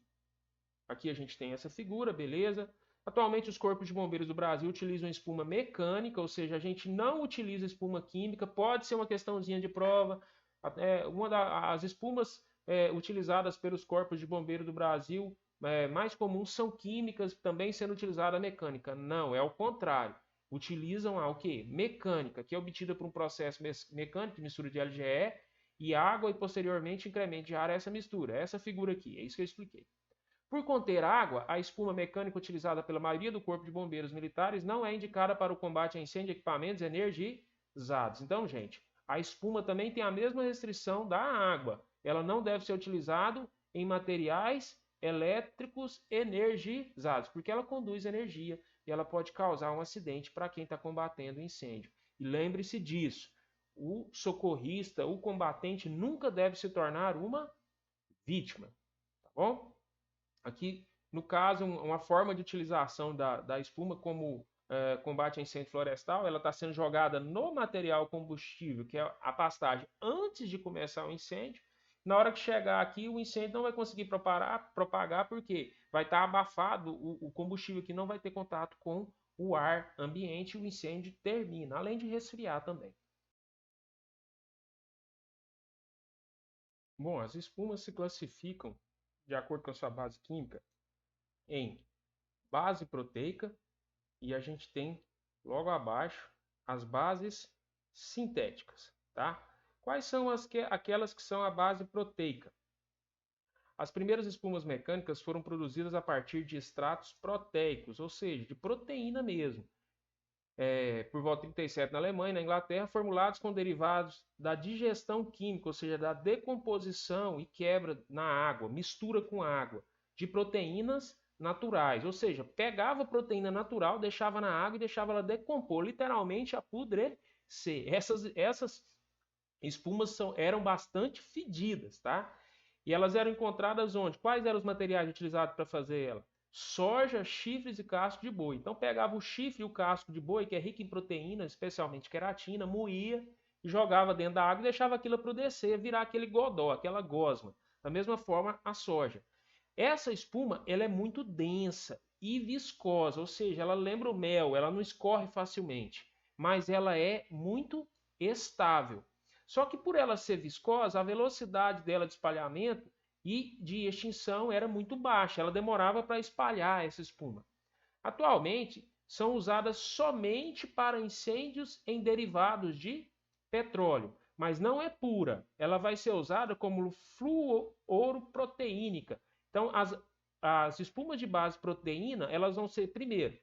Aqui a gente tem essa figura, beleza? Atualmente, os corpos de bombeiros do Brasil utilizam espuma mecânica, ou seja, a gente não utiliza espuma química. Pode ser uma questãozinha de prova. Uma das espumas utilizadas pelos corpos de bombeiros do Brasil mais comuns são químicas, também sendo utilizada a mecânica. Não, é o contrário. Utilizam o quê? Mecânica, que é obtida por um processo mecânico de mistura de LGE e água e posteriormente incremento de ar a essa mistura. Essa figura aqui, é isso que eu expliquei. Por conter água, a espuma mecânica utilizada pela maioria do Corpo de Bombeiros Militares não é indicada para o combate a incêndio de equipamentos energizados. Então, gente, a espuma também tem a mesma restrição da água. Ela não deve ser utilizada em materiais elétricos energizados, porque ela conduz energia e ela pode causar um acidente para quem está combatendo o incêndio. E lembre-se disso, o socorrista, o combatente nunca deve se tornar uma vítima, tá bom? Aqui, no caso, uma forma de utilização da espuma como combate a incêndio florestal, ela está sendo jogada no material combustível, que é a pastagem, antes de começar o incêndio. Na hora que chegar aqui, o incêndio não vai conseguir propagar porque vai estar abafado, o combustível que não vai ter contato com o ar ambiente e o incêndio termina, além de resfriar também. Bom, as espumas se classificam, de acordo com a sua base química, em base proteica e a gente tem logo abaixo as bases sintéticas, tá? Quais são aquelas que são a base proteica? As primeiras espumas mecânicas foram produzidas a partir de extratos proteicos, ou seja, de proteína mesmo, por volta de 37 na Alemanha e na Inglaterra, formulados com derivados da digestão química, ou seja, da decomposição e quebra na água, mistura com água, de proteínas naturais, ou seja, pegava a proteína natural, deixava na água e deixava ela decompor, literalmente apodrecer. Essas espumas eram bastante fedidas, tá? E elas eram encontradas onde? Quais eram os materiais utilizados para fazer ela? Soja, chifres e casco de boi. Então pegava o chifre e o casco de boi, que é rico em proteínas, especialmente queratina, moía e jogava dentro da água e deixava aquilo apodrecer, virar aquele godó, aquela gosma. Da mesma forma, a soja. Essa espuma, ela é muito densa e viscosa, ou seja, ela lembra o mel, ela não escorre facilmente, mas ela é muito estável. Só que por ela ser viscosa, a velocidade dela de espalhamento e de extinção era muito baixa, ela demorava para espalhar essa espuma. Atualmente, são usadas somente para incêndios em derivados de petróleo, mas não é pura. Ela vai ser usada como fluoroproteínica. Então, as espumas de base proteína, elas vão ser, primeiro,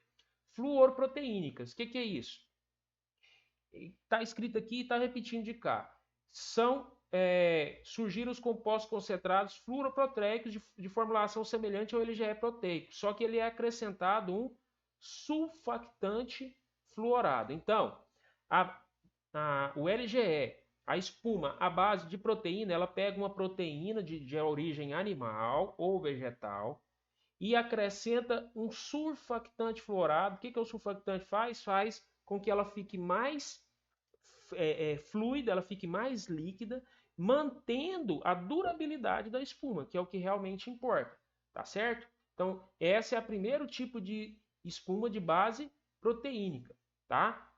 fluoroproteínicas. O que é isso? Está escrito aqui e está repetindo de cá. Surgiram os compostos concentrados fluoroproteicos de formulação semelhante ao LGE proteico, só que ele é acrescentado um sulfactante fluorado. Então, o LGE, a espuma, a base de proteína, ela pega uma proteína de origem animal ou vegetal e acrescenta um surfactante fluorado. O que o surfactante faz? Faz com que ela fique mais fluida, ela fique mais líquida, mantendo a durabilidade da espuma, que é o que realmente importa, tá certo? Então, esse é o primeiro tipo de espuma de base proteínica, tá?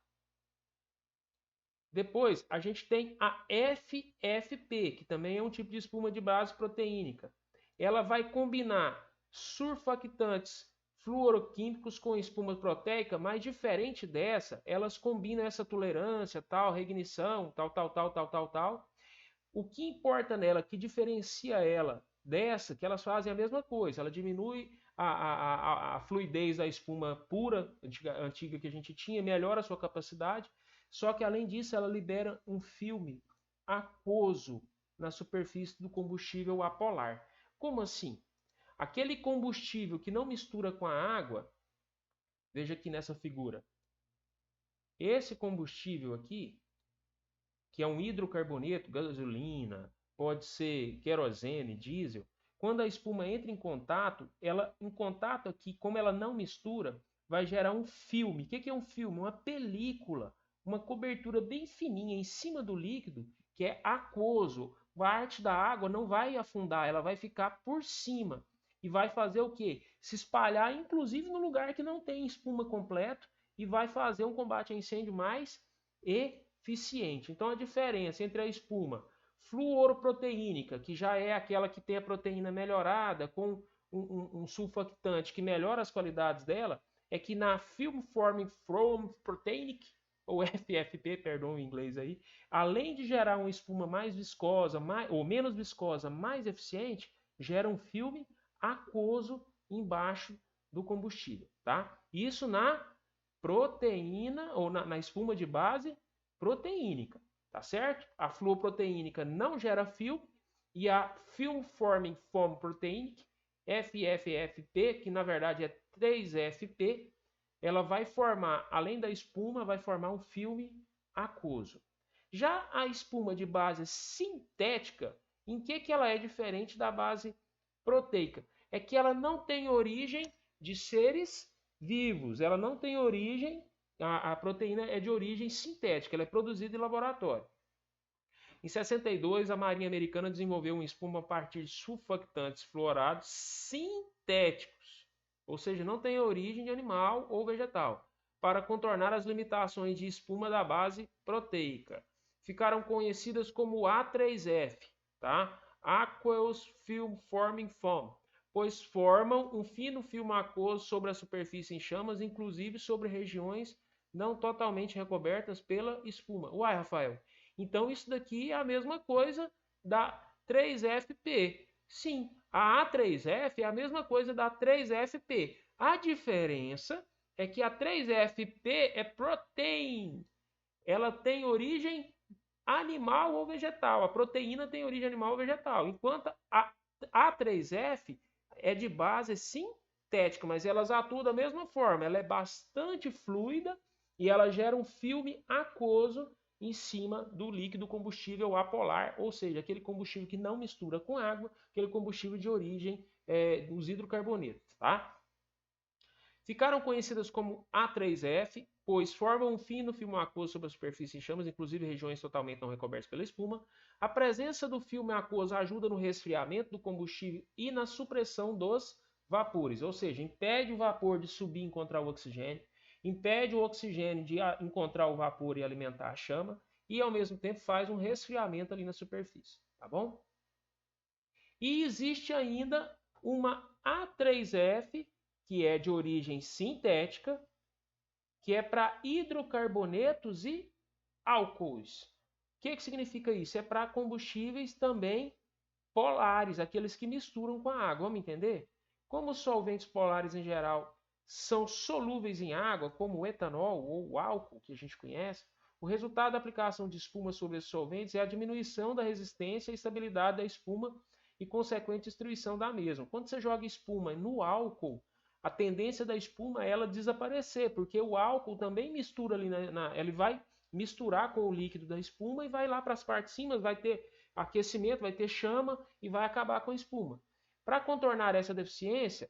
Depois, a gente tem a FFP, que também é um tipo de espuma de base proteínica. Ela vai combinar surfactantes fluoroquímicos com espuma proteica, mas diferente dessa, elas combinam essa tolerância, tal, reignição, tal. O que importa nela, que diferencia ela dessa, que elas fazem a mesma coisa, ela diminui a fluidez da espuma pura, antiga que a gente tinha, melhora a sua capacidade, só que além disso ela libera um filme aquoso na superfície do combustível apolar. Como assim? Aquele combustível que não mistura com a água, Veja aqui nessa figura. Esse combustível aqui, que é um hidrocarboneto, gasolina, pode ser querosene, diesel, quando a espuma entra em contato, em contato aqui, como ela não mistura, vai gerar um filme. O que é um filme? Uma película, uma cobertura bem fininha em cima do líquido, que é aquoso. A parte da água não vai afundar, ela vai ficar por cima. E vai fazer o quê? Se espalhar, inclusive no lugar que não tem espuma completo, e vai fazer um combate a incêndio mais eficiente. Então a diferença entre a espuma fluoroproteínica, que já é aquela que tem a proteína melhorada com um sulfactante que melhora as qualidades dela, é que na Film Forming Foam Proteinic, ou FFP, perdão em inglês aí, além de gerar uma espuma mais viscosa, ou menos viscosa, mais eficiente, gera um filme aquoso embaixo do combustível, tá? Isso na proteína, ou na espuma de base proteínica, tá certo? A fluoroproteínica não gera filme e a Film Forming Foam Proteinic, FFFP, que na verdade é 3FP, ela vai formar, além da espuma, vai formar um filme aquoso. Já a espuma de base sintética, em que ela é diferente da base proteica? É que ela não tem origem de seres vivos, ela não tem origem, a proteína é de origem sintética, ela é produzida em laboratório. Em 62, a Marinha Americana desenvolveu uma espuma a partir de sulfactantes fluorados sintéticos, ou seja, não tem origem de animal ou vegetal, para contornar as limitações de espuma da base proteica. Ficaram conhecidas como A3F, tá? Aqueous Film Forming Foam, pois formam um fino filme aquoso sobre a superfície em chamas, inclusive sobre regiões não totalmente recobertas pela espuma. Uai, Rafael, então isso daqui é a mesma coisa da 3FP. Sim, a A3F é a mesma coisa da 3FP. A diferença é que a 3FP é protein. Ela tem origem animal ou vegetal. A proteína tem origem animal ou vegetal. Enquanto a A3F é de base sintética, mas elas atuam da mesma forma. Ela é bastante fluida e ela gera um filme aquoso em cima do líquido combustível apolar, ou seja, aquele combustível que não mistura com água, aquele combustível de origem dos hidrocarbonetos, tá? Ficaram conhecidas como A3F, pois formam um fino filme aquoso sobre a superfície em chamas, inclusive regiões totalmente não recobertas pela espuma. A presença do filme aquoso ajuda no resfriamento do combustível e na supressão dos vapores, ou seja, impede o vapor de subir e encontrar o oxigênio, impede o oxigênio de encontrar o vapor e alimentar a chama, e ao mesmo tempo faz um resfriamento ali na superfície, tá bom? E existe ainda uma A3F, que é de origem sintética, que é para hidrocarbonetos e álcoois. O que significa isso? É para combustíveis também polares, aqueles que misturam com a água, vamos entender? Como os solventes polares em geral são solúveis em água, como o etanol ou o álcool, que a gente conhece, o resultado da aplicação de espuma sobre esses solventes é a diminuição da resistência e estabilidade da espuma e consequente destruição da mesma. Quando você joga espuma no álcool, a tendência da espuma é ela desaparecer, porque o álcool também mistura ali, ele vai misturar com o líquido da espuma e vai lá para as partes de cima, vai ter aquecimento, vai ter chama e vai acabar com a espuma. Para contornar essa deficiência,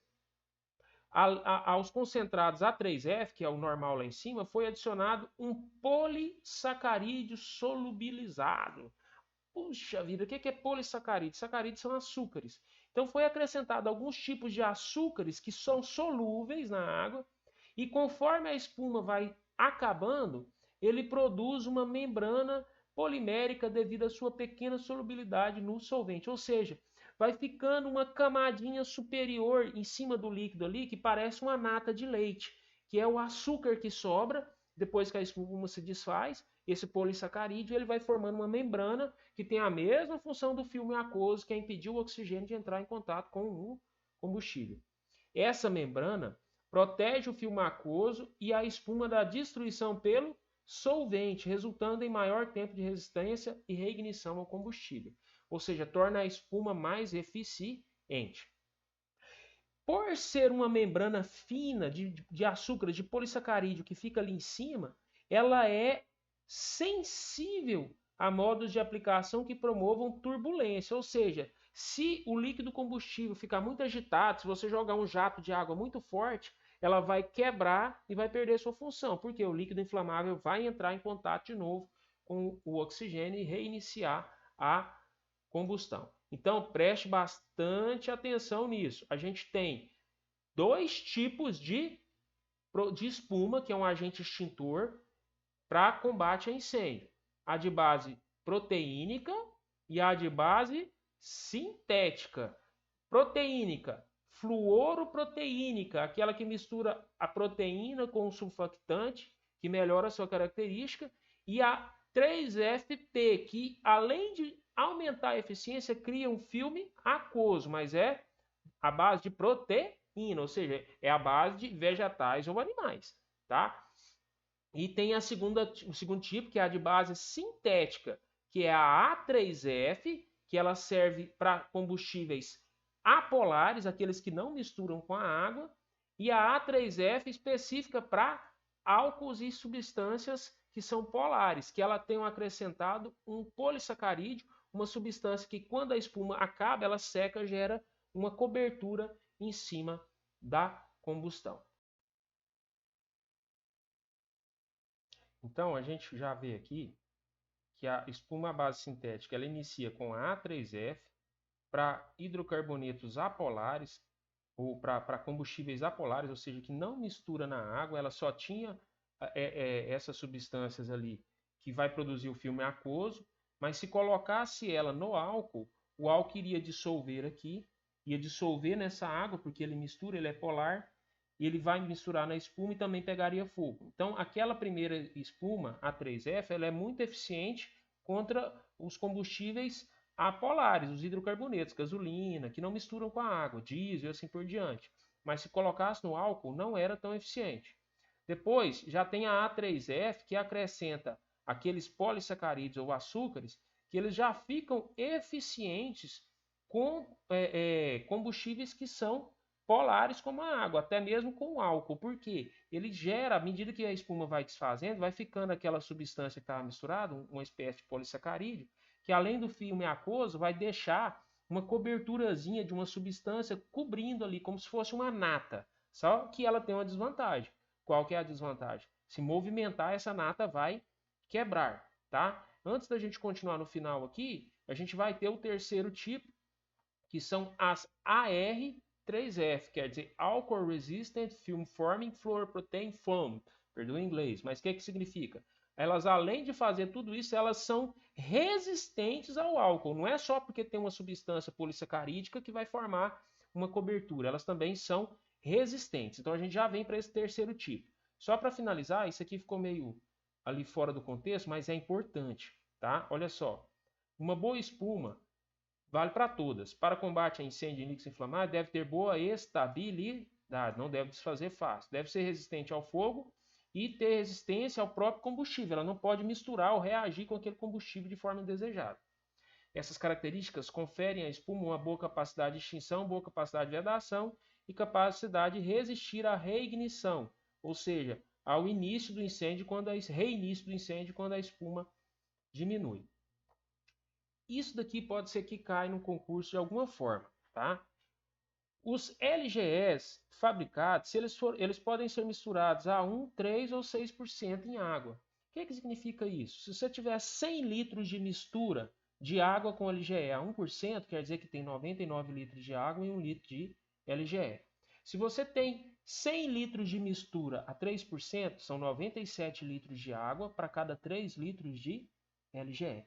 aos concentrados A3F, que é o normal lá em cima, foi adicionado um polissacarídeo solubilizado. Puxa vida, o que é polissacarídeo? Sacarídeos são açúcares. Então foi acrescentado alguns tipos de açúcares que são solúveis na água e conforme a espuma vai acabando, ele produz uma membrana polimérica devido à sua pequena solubilidade no solvente. Ou seja, vai ficando uma camadinha superior em cima do líquido ali que parece uma nata de leite, que é o açúcar que sobra depois que a espuma se desfaz. Esse polissacarídeo ele vai formando uma membrana que tem a mesma função do filme aquoso, que é impedir o oxigênio de entrar em contato com o combustível. Essa membrana protege o filme aquoso e a espuma da destruição pelo solvente, resultando em maior tempo de resistência e reignição ao combustível, ou seja, torna a espuma mais eficiente. por ser uma membrana fina de açúcares, de polissacarídeo que fica ali em cima, ela é sensível a modos de aplicação que promovam turbulência, ou seja, se o líquido combustível ficar muito agitado, se você jogar um jato de água muito forte, ela vai quebrar e vai perder sua função, porque o líquido inflamável vai entrar em contato de novo com o oxigênio e reiniciar a combustão. Então, preste bastante atenção nisso. A gente tem dois tipos de espuma, que é um agente extintor para combate a incêndio. A de base proteínica e a de base sintética. Proteínica, fluoroproteínica, aquela que mistura a proteína com o sulfactante, que melhora a sua característica, e a 3FP, que além de aumentar a eficiência, cria um filme aquoso, mas é a base de proteína, ou seja, é a base de vegetais ou animais, tá? E tem o segundo tipo, que é a de base sintética, que é a A3F, que ela serve para combustíveis apolares, aqueles que não misturam com a água, e a A3F específica para álcools e substâncias que são polares, que ela tem acrescentado um polissacarídeo, uma substância que quando a espuma acaba, ela seca, gera uma cobertura em cima da combustão. Então, a gente já vê aqui que a espuma base sintética ela inicia com a A3F para hidrocarbonetos apolares ou para combustíveis apolares, ou seja, que não mistura na água, ela só tinha essas substâncias ali que vai produzir o filme aquoso, mas se colocasse ela no álcool, o álcool iria dissolver aqui, ia dissolver nessa água, porque ele mistura, ele é polar, e ele vai misturar na espuma e também pegaria fogo. Então, aquela primeira espuma, a 3F, ela é muito eficiente contra os combustíveis apolares, os hidrocarbonetos, gasolina, que não misturam com a água, diesel e assim por diante. Mas se colocasse no álcool, não era tão eficiente. Depois, já tem a A3F, que acrescenta aqueles polissacarídeos ou açúcares, que eles já ficam eficientes com combustíveis que são polares como a água, até mesmo com o álcool, porque ele gera, à medida que a espuma vai desfazendo, vai ficando aquela substância que estava misturada, uma espécie de polissacarídeo, que além do filme aquoso, vai deixar uma coberturazinha de uma substância cobrindo ali, como se fosse uma nata. Só que ela tem uma desvantagem. Qual que é a desvantagem? Se movimentar, essa nata vai quebrar, tá? Antes da gente continuar no final aqui, a gente vai ter o terceiro tipo, que são as AR3F, quer dizer Alcohol Resistant Film Forming Fluoroprotein Foam, perdoa em inglês, mas o que significa? Elas, além de fazer tudo isso, elas são resistentes ao álcool. Não é só porque tem uma substância polissacarídica que vai formar uma cobertura, elas também são resistentes. Então a gente já vem para esse terceiro tipo. Só para finalizar, isso aqui ficou meio ali fora do contexto, mas é importante, tá? Olha só, uma boa espuma vale para todas. Para combate a incêndio e líquidos inflamáveis, deve ter boa estabilidade, não deve desfazer fácil. Deve ser resistente ao fogo e ter resistência ao próprio combustível. Ela não pode misturar ou reagir com aquele combustível de forma indesejada. Essas características conferem à espuma uma boa capacidade de extinção, boa capacidade de vedação e capacidade de resistir à reignição, ou seja, ao início do incêndio, reinício do incêndio, quando a espuma diminui. Isso daqui pode ser que caia no concurso de alguma forma, tá? Os LGEs fabricados, eles podem ser misturados a 1, 3 ou 6% em água. O que significa isso? Se você tiver 100 litros de mistura de água com LGE a 1%, quer dizer que tem 99 litros de água e 1 litro de LGE. Se você tem 100 litros de mistura a 3%, são 97 litros de água para cada 3 litros de LGE.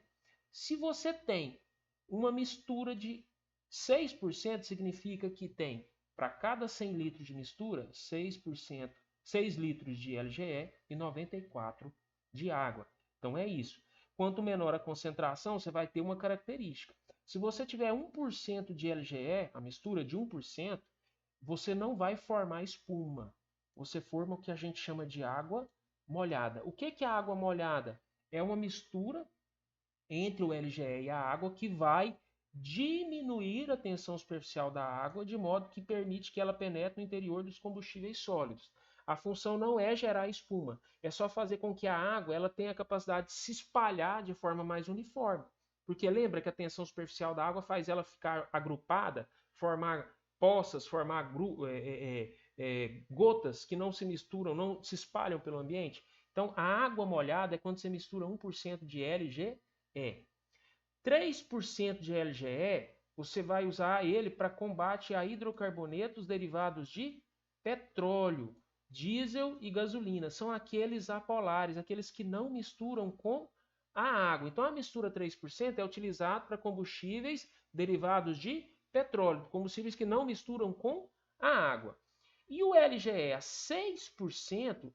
Se você tem uma mistura de 6%, significa que tem para cada 100 litros de mistura, 6%, 6 litros de LGE e 94 de água. Então é isso. Quanto menor a concentração, você vai ter uma característica. Se você tiver 1% de LGE, a mistura de 1%, você não vai formar espuma. Você forma o que a gente chama de água molhada. O que é a água molhada? É uma mistura entre o LGE e a água que vai diminuir a tensão superficial da água, de modo que permite que ela penetre no interior dos combustíveis sólidos. A função não é gerar espuma, é só fazer com que a água ela tenha a capacidade de se espalhar de forma mais uniforme. Porque lembra que a tensão superficial da água faz ela ficar agrupada, formar poças, formar gotas que não se misturam, não se espalham pelo ambiente. Então, a água molhada é quando você mistura 1% de LGE. 3% de LGE, você vai usar ele para combate a hidrocarbonetos derivados de petróleo, diesel e gasolina. São aqueles apolares, aqueles que não misturam com a água. Então, a mistura 3% é utilizada para combustíveis derivados de petróleo, combustíveis que não misturam com a água. E o LGE a 6%,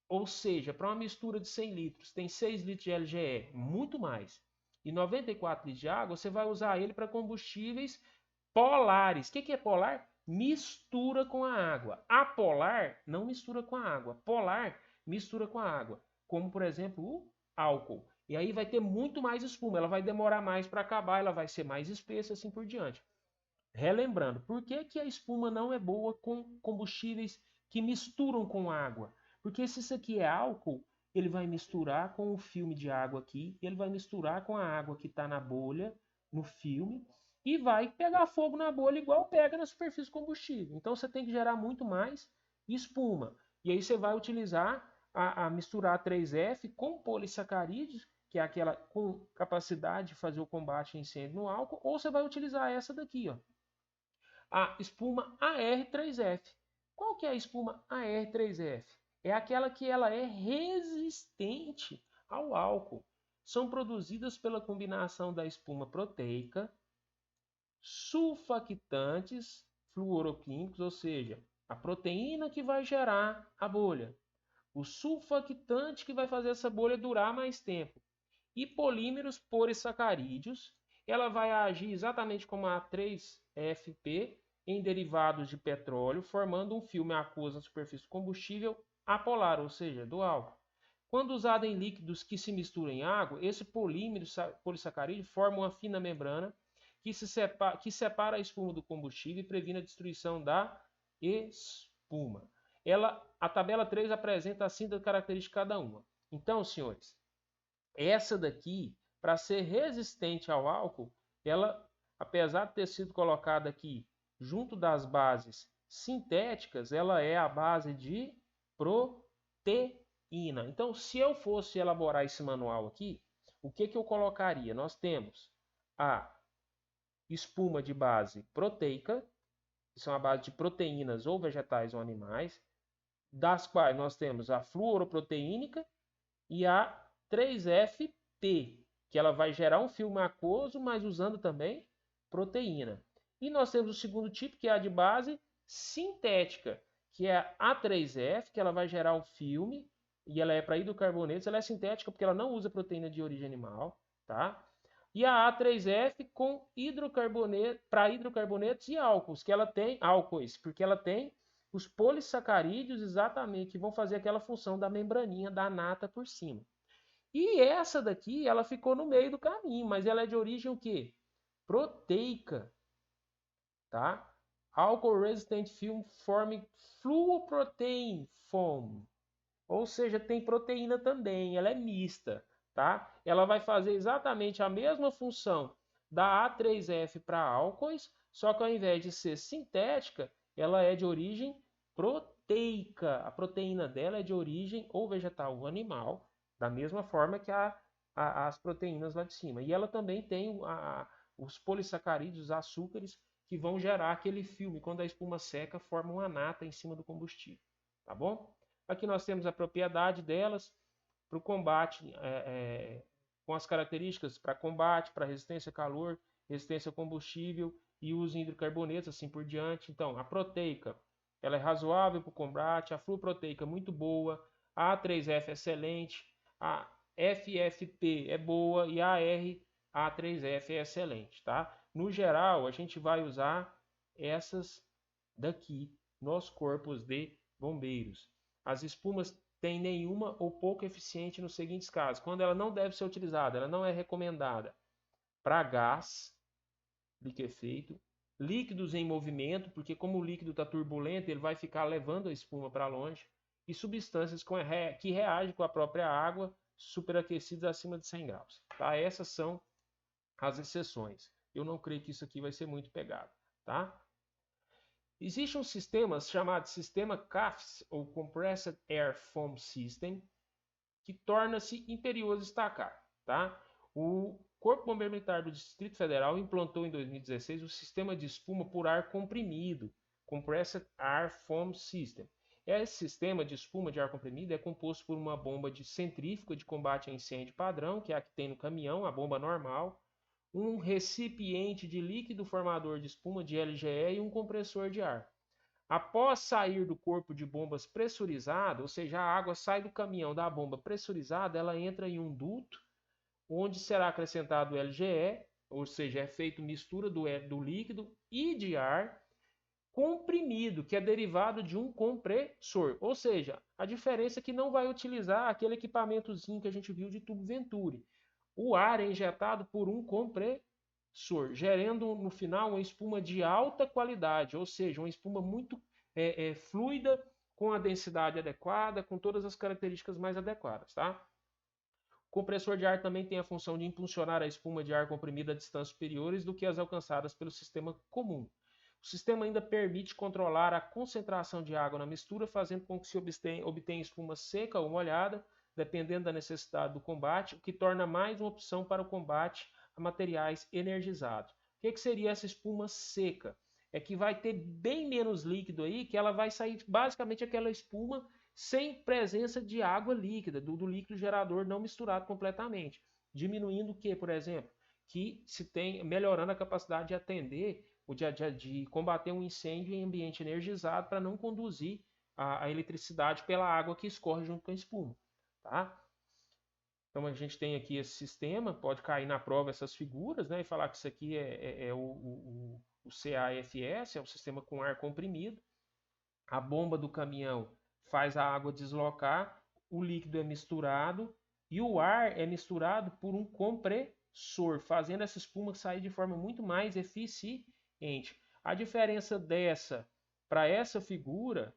ou seja, para uma mistura de 100 litros, tem 6 litros de LGE, muito mais, e 94 litros de água, você vai usar ele para combustíveis polares. O que é polar? Mistura com a água. Apolar não mistura com a água. Polar mistura com a água. Como, por exemplo, o álcool. E aí vai ter muito mais espuma. Ela vai demorar mais para acabar, ela vai ser mais espessa, assim por diante. Relembrando, por que a espuma não é boa com combustíveis que misturam com água? Porque se isso aqui é álcool, ele vai misturar com o filme de água aqui, ele vai misturar com a água que está na bolha, no filme, e vai pegar fogo na bolha igual pega na superfície combustível. Então você tem que gerar muito mais espuma. E aí você vai utilizar a misturar 3F com polissacarídeos, que é aquela com capacidade de fazer o combate a incêndio no álcool, ou você vai utilizar essa daqui, ó, a espuma AR3F. Qual que é a espuma AR3F? É aquela que ela é resistente ao álcool. São produzidas pela combinação da espuma proteica, sulfactantes fluoroquímicos, ou seja, a proteína que vai gerar a bolha, o sulfactante que vai fazer essa bolha durar mais tempo, e polímeros polissacarídeos. Ela vai agir exatamente como a 3FP em derivados de petróleo, formando um filme aquoso na superfície do combustível apolar, ou seja, do álcool. Quando usado em líquidos que se misturam em água, esse polímero polissacarídeo forma uma fina membrana que separa a espuma do combustível e previne a destruição da espuma. A tabela 3 apresenta a síntese característica de cada uma. Então, senhores, essa daqui, para ser resistente ao álcool, ela, apesar de ter sido colocada aqui junto das bases sintéticas, ela é a base de proteína. Então, se eu fosse elaborar esse manual aqui, o que eu colocaria? Nós temos a espuma de base proteica, que são a base de proteínas ou vegetais ou animais, das quais nós temos a fluoroproteínica e a 3FP, que ela vai gerar um filme aquoso, mas usando também proteína. E nós temos o segundo tipo, que é a de base sintética, que é a 3F, que ela vai gerar um filme, e ela é para hidrocarbonetos, ela é sintética porque ela não usa proteína de origem animal, tá? E a A3F com hidrocarboneto, para hidrocarbonetos e álcools, que ela tem álcoois, porque ela tem os polissacarídeos exatamente que vão fazer aquela função da membraninha da nata por cima. E essa daqui, ela ficou no meio do caminho, mas ela é de origem o quê? Proteica, tá? Alcohol resistant film forming fluoroprotein foam. Ou seja, tem proteína também, ela é mista, tá? Ela vai fazer exatamente a mesma função da A3F para álcoois, só que ao invés de ser sintética, ela é de origem proteica. A proteína dela é de origem ou vegetal ou animal, da mesma forma que as proteínas lá de cima. E ela também tem os polissacarídeos, os açúcares, que vão gerar aquele filme. Quando a espuma seca, forma uma nata em cima do combustível. Tá bom? Aqui nós temos a propriedade delas para o combate, com as características para combate, para resistência a calor, resistência ao combustível e uso em hidrocarbonetos, assim por diante. Então, a proteica, ela é razoável para o combate, a fluoroproteica muito boa, a A3F é excelente, a FFP é boa e a A3F é excelente, tá? No geral, a gente vai usar essas daqui nos corpos de bombeiros. As espumas têm nenhuma ou pouco eficiente nos seguintes casos. Quando ela não deve ser utilizada, ela não é recomendada para gás, liquefeito, líquidos em movimento, porque como o líquido está turbulento, ele vai ficar levando a espuma para longe, e substâncias que reagem com a própria água superaquecidas acima de 100 graus. Tá? Essas são as exceções. Eu não creio que isso aqui vai ser muito pegado. Tá? Existe um sistema chamado sistema CAFS, ou Compressed Air Foam System, que torna-se imperioso destacar. Tá? O Corpo Bombeiro Militar do Distrito Federal implantou em 2016 o sistema de espuma por ar comprimido, Compressed Air Foam System. Esse sistema de espuma de ar comprimido é composto por uma bomba de centrífuga de combate a incêndio padrão, que é a que tem no caminhão, a bomba normal, um recipiente de líquido formador de espuma de LGE e um compressor de ar. Após sair do corpo de bombas pressurizado, ou seja, a água sai do caminhão da bomba pressurizada, ela entra em um duto, onde será acrescentado o LGE, ou seja, é feito mistura do líquido e de ar comprimido, que é derivado de um compressor. Ou seja, a diferença é que não vai utilizar aquele equipamentozinho que a gente viu de tubo Venturi. O ar é injetado por um compressor, gerando no final uma espuma de alta qualidade, ou seja, uma espuma muito fluida, com a densidade adequada, com todas as características mais adequadas. Tá? O compressor de ar também tem a função de impulsionar a espuma de ar comprimida a distâncias superiores do que as alcançadas pelo sistema comum. O sistema ainda permite controlar a concentração de água na mistura, fazendo com que se obtenha espuma seca ou molhada, dependendo da necessidade do combate, o que torna mais uma opção para o combate a materiais energizados. O que seria essa espuma seca? É que vai ter bem menos líquido aí, que ela vai sair basicamente aquela espuma sem presença de água líquida, do líquido gerador não misturado completamente. Diminuindo o que, por exemplo? Que se tem, melhorando a capacidade de atender, de combater um incêndio em ambiente energizado para não conduzir a eletricidade pela água que escorre junto com a espuma. Tá? Então a gente tem aqui esse sistema, pode cair na prova essas figuras, né, e falar que isso aqui é o CAFS, é o sistema com ar comprimido. A bomba do caminhão faz a água deslocar, o líquido é misturado e o ar é misturado por um compressor, fazendo essa espuma sair de forma muito mais eficiente. A diferença dessa para essa figura,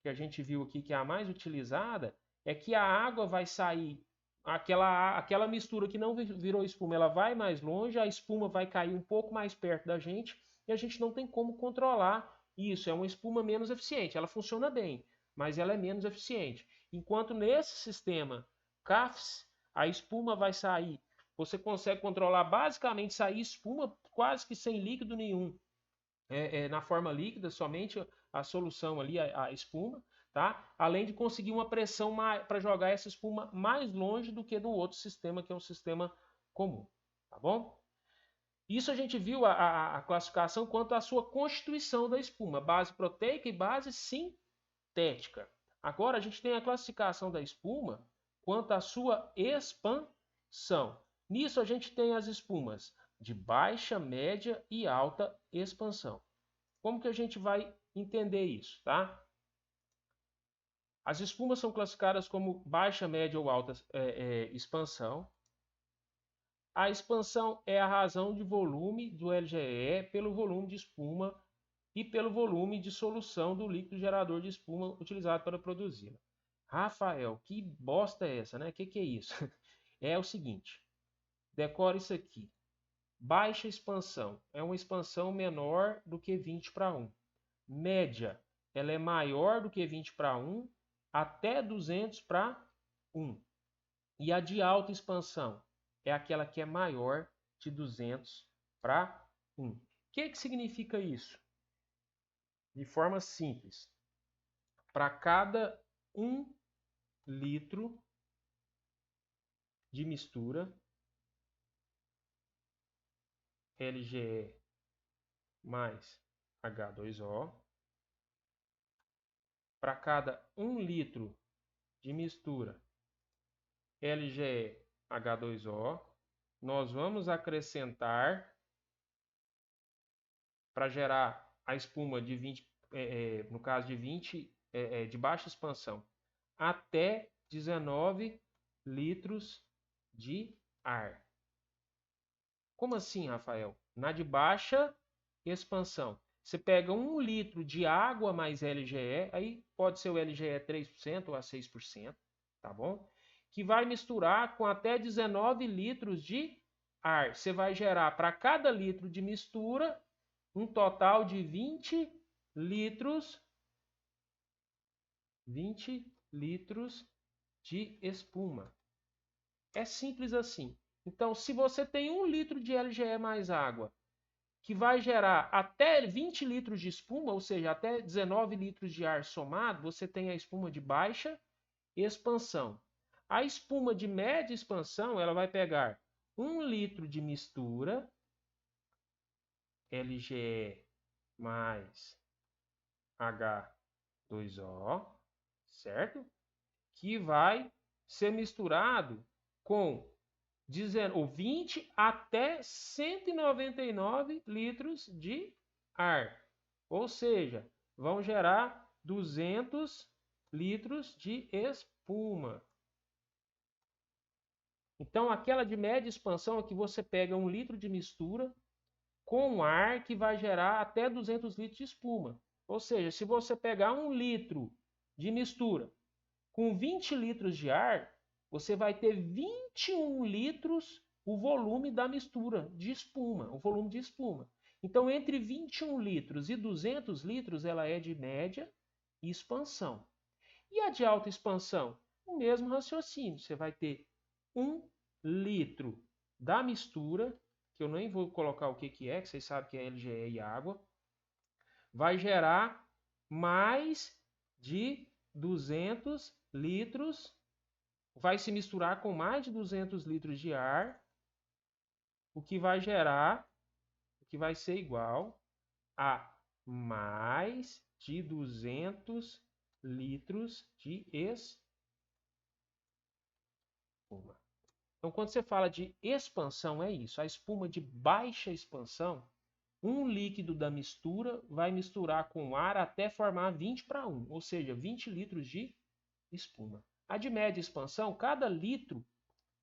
que a gente viu aqui que é a mais utilizada, é que a água vai sair, aquela mistura que não virou espuma, ela vai mais longe, a espuma vai cair um pouco mais perto da gente e a gente não tem como controlar isso. É uma espuma menos eficiente, ela funciona bem, mas ela é menos eficiente. Enquanto nesse sistema CAFS, a espuma vai sair, você consegue controlar basicamente sair espuma quase que sem líquido nenhum, na forma líquida, somente a solução ali, a espuma, tá? Além de conseguir uma pressão para jogar essa espuma mais longe do que no outro sistema, que é um sistema comum, tá bom? Isso a gente viu a classificação quanto à sua constituição da espuma, base proteica e base sintética. Agora a gente tem a classificação da espuma quanto à sua expansão. Nisso a gente tem as espumas de baixa, média e alta expansão. Como que a gente vai entender isso, tá? As espumas são classificadas como baixa, média ou alta expansão. A expansão é a razão de volume do LGE pelo volume de espuma e pelo volume de solução do líquido gerador de espuma utilizado para produzi-la. Rafael, que bosta é essa, né? O que é isso? É o seguinte, decore isso aqui. Baixa expansão é uma expansão menor do que 20 para 1. Média, ela é maior do que 20 para 1 até 200 para 1. E a de alta expansão é aquela que é maior de 200 para 1. O que significa isso? De forma simples, para cada 1 litro de mistura LGE mais H2O, para cada 1 litro de mistura LGE H2O, nós vamos acrescentar, para gerar a espuma de 20, no caso de 20, de baixa expansão, até 19 litros de ar. Como assim, Rafael? Na de baixa expansão, você pega 1 litro de água mais LGE, aí pode ser o LGE 3% ou a 6%, tá bom? Que vai misturar com até 19 litros de ar. Você vai gerar para cada litro de mistura um total de 20 litros de espuma. É simples assim. Então, se você tem 1 litro de LGE mais água, que vai gerar até 20 litros de espuma, ou seja, até 19 litros de ar somado, você tem a espuma de baixa expansão. A espuma de média expansão, ela vai pegar 1 litro de mistura, LGE mais H2O, certo? Que vai ser misturado com 20 até 199 litros de ar. Ou seja, vão gerar 200 litros de espuma. Então, aquela de média expansão é que você pega 1 litro de mistura com ar que vai gerar até 200 litros de espuma. Ou seja, se você pegar 1 litro de mistura com 20 litros de ar, você vai ter 21 litros o volume da mistura de espuma, o volume de espuma. Então, entre 21 litros e 200 litros, ela é de média expansão. E a de alta expansão? O mesmo raciocínio. Você vai ter 1 litro da mistura, que eu nem vou colocar o que é, que vocês sabem que é LGE e água, vai gerar mais de 200 litros, vai se misturar com mais de 200 litros de ar, o que vai gerar, o que vai ser igual a mais de 200 litros de espuma. Então, quando você fala de expansão, é isso. A espuma de baixa expansão, um líquido da mistura vai misturar com ar até formar 20 para 1, ou seja, 20 litros de espuma. A de média expansão, cada litro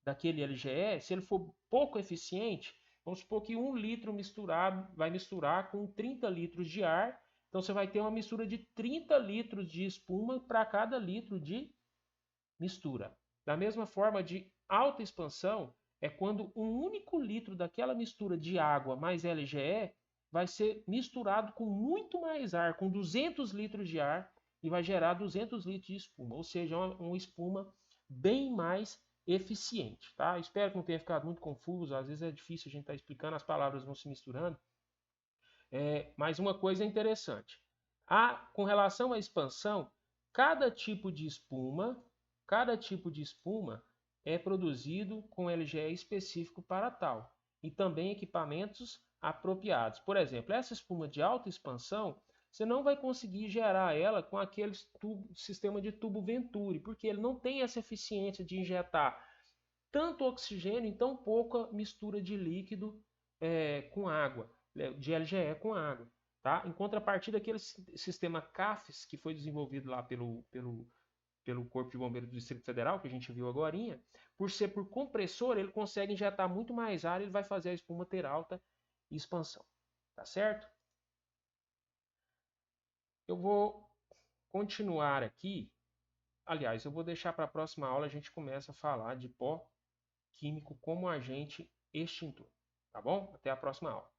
daquele LGE, se ele for pouco eficiente, vamos supor que 1 litro vai misturar com 30 litros de ar, então você vai ter uma mistura de 30 litros de espuma para cada litro de mistura. Da mesma forma, de alta expansão é quando um único litro daquela mistura de água mais LGE vai ser misturado com muito mais ar, com 200 litros de ar, e vai gerar 200 litros de espuma, ou seja, uma espuma bem mais eficiente. Tá? Espero que não tenha ficado muito confuso, às vezes é difícil a gente estar explicando, as palavras vão se misturando. Mas uma coisa interessante, com relação à expansão, cada tipo de espuma é produzido com LGE específico para tal e também equipamentos apropriados. Por exemplo, essa espuma de alta expansão, você não vai conseguir gerar ela com aquele sistema de tubo Venturi, porque ele não tem essa eficiência de injetar tanto oxigênio em tão pouca mistura de líquido com água, de LGE com água. Tá? Em contrapartida, aquele sistema CAFES, que foi desenvolvido lá pelo Corpo de Bombeiros do Distrito Federal, que a gente viu agora, por ser por compressor, ele consegue injetar muito mais ar, ele vai fazer a espuma ter alta expansão. Tá certo? Eu vou continuar aqui. Aliás, eu vou deixar para a próxima aula, a gente começa a falar de pó químico como agente extintor. Tá bom? Até a próxima aula.